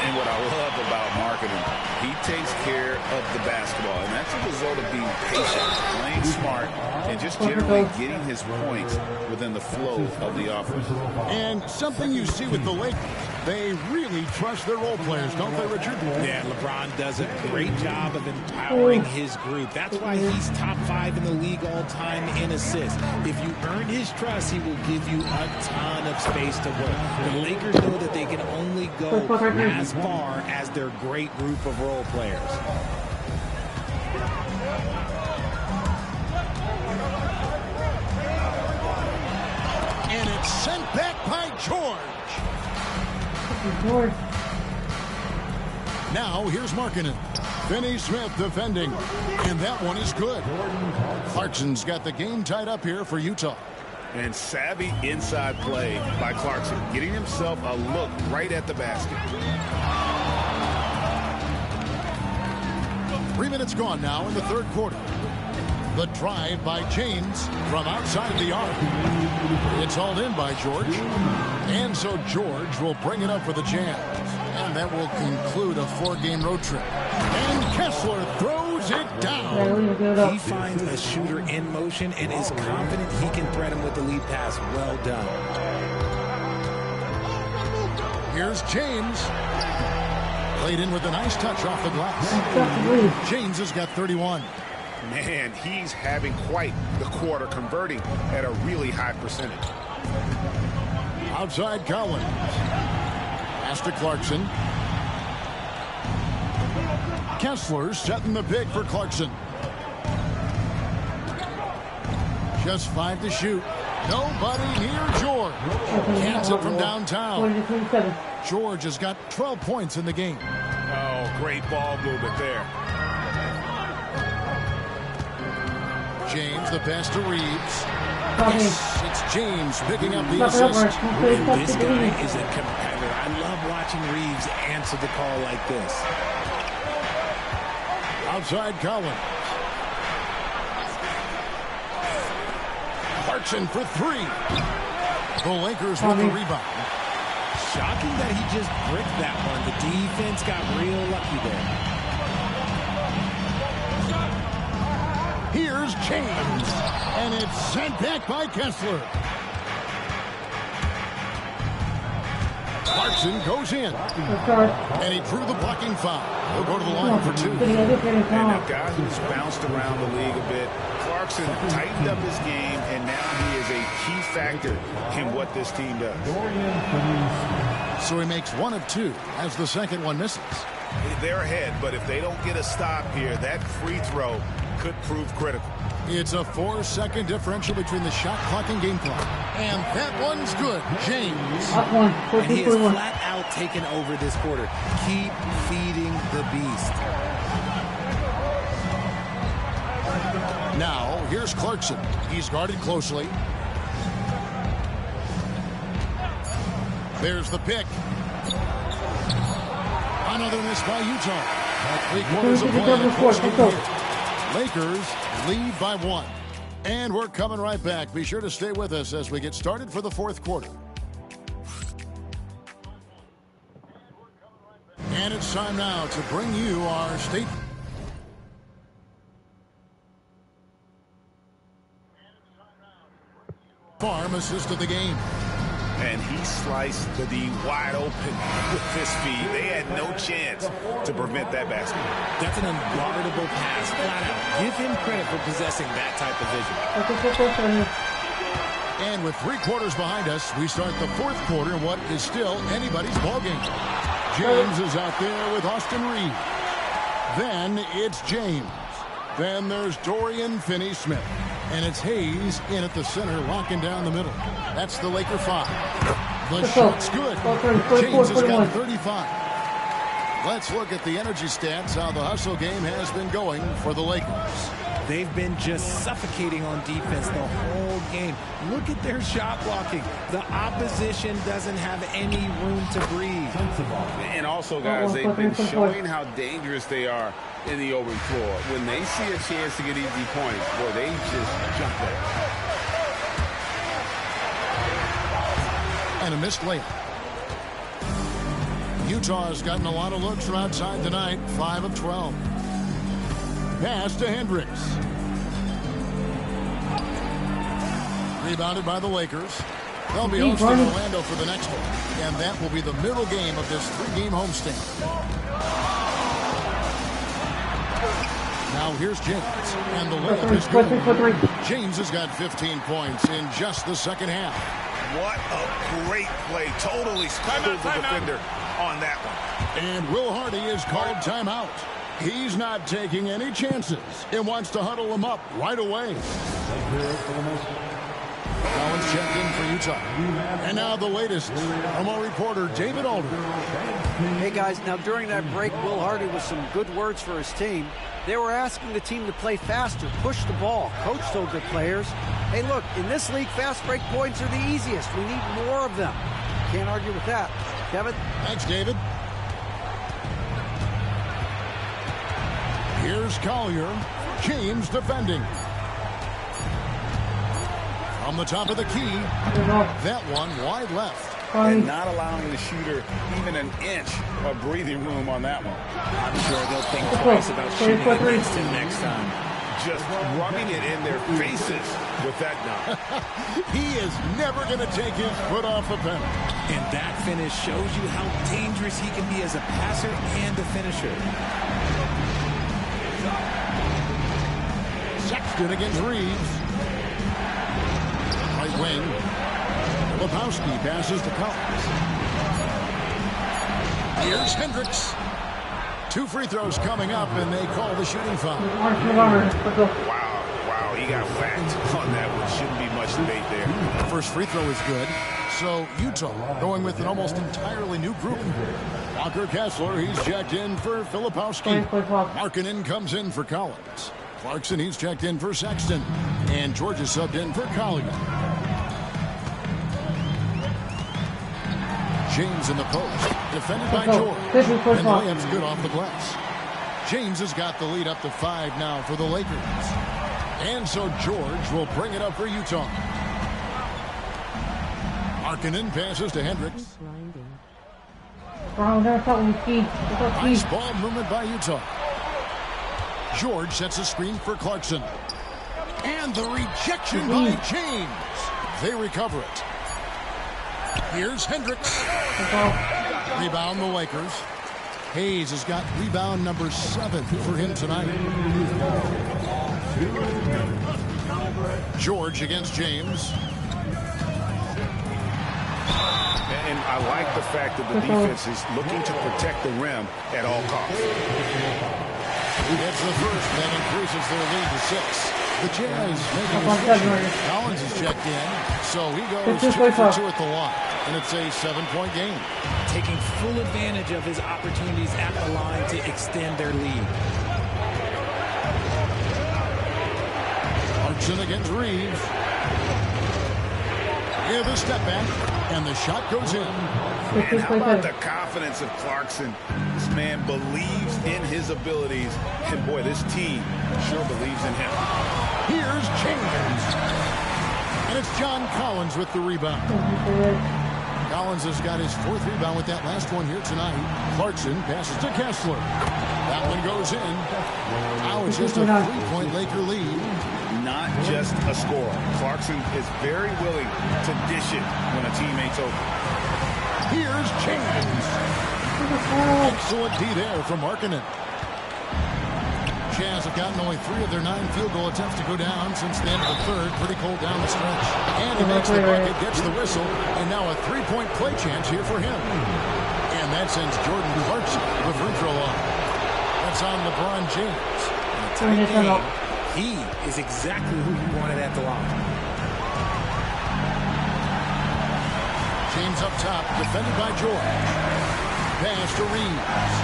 And what I love about Markkanen, he takes care of the basketball. And that's a result of being patient, playing smart, and just generally getting his points within the flow of the offense. And something you see with the Lakers, they really trust their role players, don't they, Richard? Yeah, LeBron does a great job of empowering his group. That's why he's top 5 in the league all time in assists. If you earn his trust, he will give you a ton of space to work. The Lakers know that they can only go as far as their great group of role players. And it's sent back by George. Now here's Markkanen. Finney Smith defending. And that one is good. Clarkson's got the game tied up here for Utah. And savvy inside play by Clarkson, getting himself a look right at the basket. 3 minutes gone now in the third quarter. The drive by James from outside the arc. It's hauled in by George. And so George will bring it up for the Jazz. And that will conclude a 4-game road trip. And Kessler throws it down. He finds a shooter in motion and is confident he can thread him with the lead pass. Well done. Here's James. Played in with a nice touch off the glass. James has got 31. Man, he's having quite the quarter, converting at a really high percentage. Outside Collins. Pass to Clarkson. Kessler setting the pick for Clarkson. Just 5 to shoot. Nobody near George. Gets it from downtown. George has got 12 points in the game. Oh, great ball movement there. James, the pass to Reeves. Yes, it's James picking up the assist. This guy is a competitor. I love watching Reeves answer the call like this. Outside Collins. Clarkson for 3. The Lakers with the rebound. Shocking that he just bricked that one. The defense got real lucky there. Here's James, and it's sent back by Kessler. Clarkson goes in, and he drew the blocking foul. He'll go to the line for two. And a guy who's bounced around the league a bit. Clarkson tightened up his game, and now he is a key factor in what this team does. So he makes one of two as the second one misses. They're ahead, but if they don't get a stop here, that free throw could prove critical. It's a 4-second differential between the shot clock and game clock. And that one's good. James. And he is flat out taken over this quarter. Keep feeding the beast. Now, here's Clarkson. He's guarded closely. There's the pick. Another miss by Utah. 3/4 of play. Lakers lead by 1. And we're coming right back. Be sure to stay with us as we get started for the fourth quarter. And it's time now to bring you our state. Farm assisted the game. And he sliced the D wide open with this speed. They had no chance to prevent that basket. That's an unguardable pass, flat out. Give him credit for possessing that type of vision. And with 3 quarters behind us, we start the fourth quarter in what is still anybody's ballgame. James is out there with Austin Reed. Then it's James. Then there's Dorian Finney-Smith. And it's Hayes in at the center, locking down the middle. That's the Laker 5. The shot's good. James has got 35. Let's look at the energy stats, how the hustle game has been going for the Lakers. They've been just suffocating on defense the whole game. Look at their shot blocking. The opposition doesn't have any room to breathe. And also, guys, they've been showing how dangerous they are in the open floor. When they see a chance to get easy points, boy, they just jump there. And a missed layup. Utah has gotten a lot of looks from outside tonight, 5 of 12. Pass to Hendricks. Rebounded by the Lakers. They'll be hosting Orlando for the next one, and that will be the middle game of this 3-game homestand. Now here's James, and the layup is good. James has got 15 points in just the second half. What a great play. Totally schooled the defender on that one. And Will Hardy is called timeout. He's not taking any chances and wants to huddle them up right away. Collins checked in for Utah. And now the latest from our reporter, David Alder. Hey, guys, now during that break, Will Hardy with some good words for his team. They were asking the team to play faster, push the ball. Coach told their players, hey, look, in this league, fast break points are the easiest. We need more of them. Can't argue with that. Kevin? Thanks, David. Here's Collier. James defending. From the top of the key. That one wide left. And not allowing the shooter even an inch of breathing room on that one. I'm sure they'll think twice about shooting against him next time. Just rubbing it in their faces with that dunk. He is never going to take his foot off the penalty. And that finish shows you how dangerous he can be as a passer and a finisher. Sexton against Reeves. Right wing. Lebowski passes to Collins. Here's Hendricks. 2 free throws coming up, and they call the shooting foul. Wow, he got whacked on that one. Shouldn't be much debate there. First free throw is good. So Utah going with an almost entirely new group. Walker Kessler, he's checked in for Filipowski. Markkanen comes in for Collins. Clarkson, he's checked in for Sexton. And George is subbed in for Collier. James in the post, defended by George. And the layup's good off the glass. James has got the lead up to 5 now for the Lakers. And so George will bring it up for Utah. Markkanen passes to Hendricks. Bro, that's not with key. Nice ball movement by Utah. George sets a screen for Clarkson. And the rejection by James. They recover it. Here's Hendricks. Rebound the Lakers. Hayes has got rebound number 7 for him tonight. George against James. And I like the fact that the defense is looking to protect the rim at all costs. It's the first that increases their lead to 6. The Jazz making a switch. Collins is checked in, so he goes 2 for 2 at the line, and it's a 7-point game. Taking full advantage of his opportunities at the line to extend their lead. Clarkson against Reeves. Give a step back, and the shot goes in. And how about the confidence of Clarkson? This man believes in his abilities, and boy, this team sure believes in him. Here's James. And it's John Collins with the rebound. Collins has got his 4th rebound with that last one here tonight. Clarkson passes to Kessler. That one goes in. Now it's just a 3-point Laker lead. Not just a scorer. Clarkson is very willing to dish it when a teammate's open. Here's James. Excellent D there from Markkanen. Jazz have gotten only 3 of their 9 field goal attempts to go down since the end of the 3rd. Pretty cold down the stretch. And he makes the bucket, gets the whistle, and now a 3-point play chance here for him. And that sends Jordan Clarkson to the free throw line. That's on LeBron James. He is exactly who you wanted at the line. James up top, defended by George. Pass to Reeves.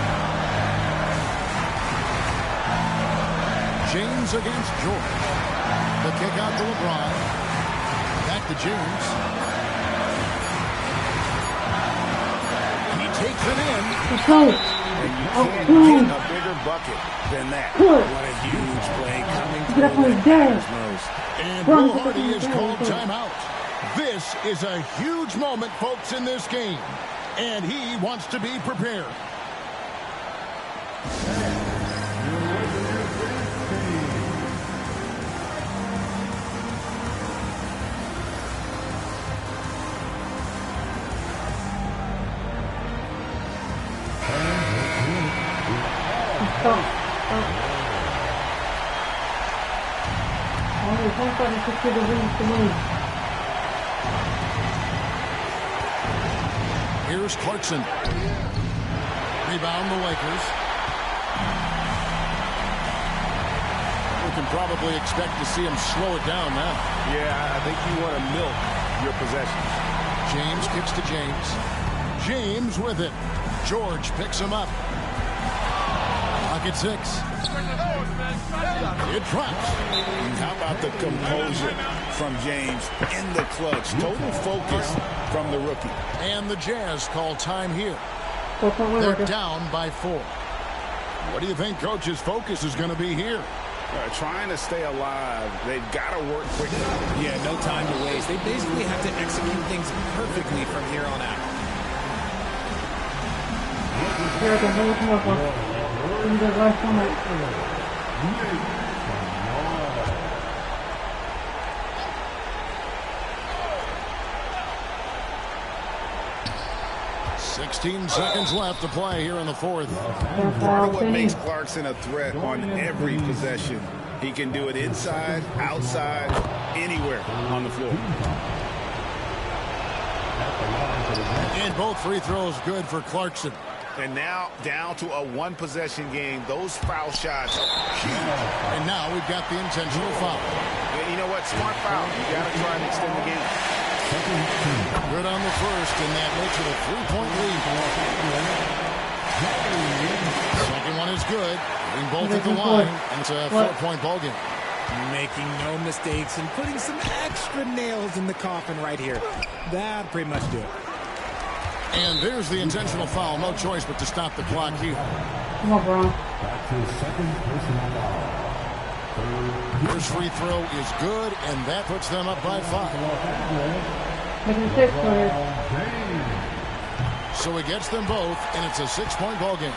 James against George. The kick out to LeBron. Back to James. He takes it in. And you can't get a bigger bucket than that. What a huge play coming through. And Will Hardy is called timeout. This is a huge moment, folks, in this game. And he wants to be prepared. Here's Clarkson. Rebound the Lakers. We can probably expect to see him slow it down now. Yeah, I think you want to milk your possessions. James kicks to James. James with it. George picks him up. Pocket 6. It drops. And how about the composure from James in the clutch? Total focus from the rookie. And the Jazz call time here. They're down by 4. What do you think Coach's focus is going to be here? Trying to stay alive. They've got to work quickly. Yeah, no time to waste. They basically have to execute things perfectly from here on out. "16 seconds left to play here in the 4th. Part of what makes Clarkson a threat on every possession. He can do it inside, outside, anywhere on the floor. And both free throws good for Clarkson. And now down to a 1-possession game. Those foul shots are huge. And now we've got the intentional foul. And you know what? Smart foul. You got to try and extend the game. Good on the first, and that makes it a 3-point lead. Second one is good. Getting both at the line, and it's a 4-point ball game. Making no mistakes and putting some extra nails in the coffin right here. That'll pretty much do it. And there's the intentional foul. No choice but to stop the clock here. Come on, bro. First free throw is good, and that puts them up by 5. Making 6 for So he gets them both, and it's a 6-point ball game.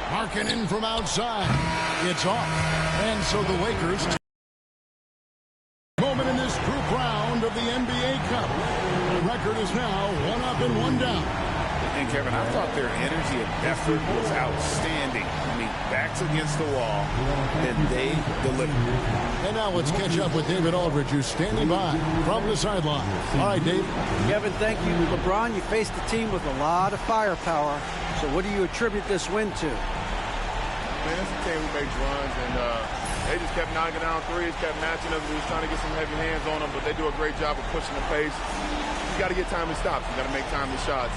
Markkanen from outside. It's off. And so the Lakers moment in this group round of the NBA Cup. The record is now 1 up and 1 down. And Kevin, I thought their energy and effort was outstanding. I mean, backs against the wall, and they delivered. And now let's catch up with David Aldridge, who's standing by from the sideline. All right, Dave. Kevin, thank you. LeBron, you faced a team with a lot of firepower. So what do you attribute this win to? Man, it's a team who makes runs, and they just kept knocking down threes, kept matching us. We was trying to get some heavy hands on them, but they do a great job of pushing the pace. You got to get timely stops. You got to make timely shots.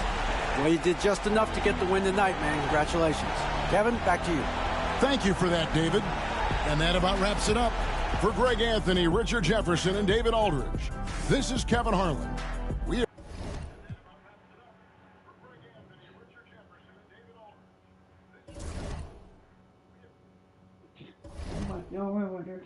Well, you did just enough to get the win tonight, man. Congratulations. Kevin, back to you. Thank you for that, David. And that about wraps it up. For Greg Anthony, Richard Jefferson, and David Aldridge, this is Kevin Harlan. We Oh my God,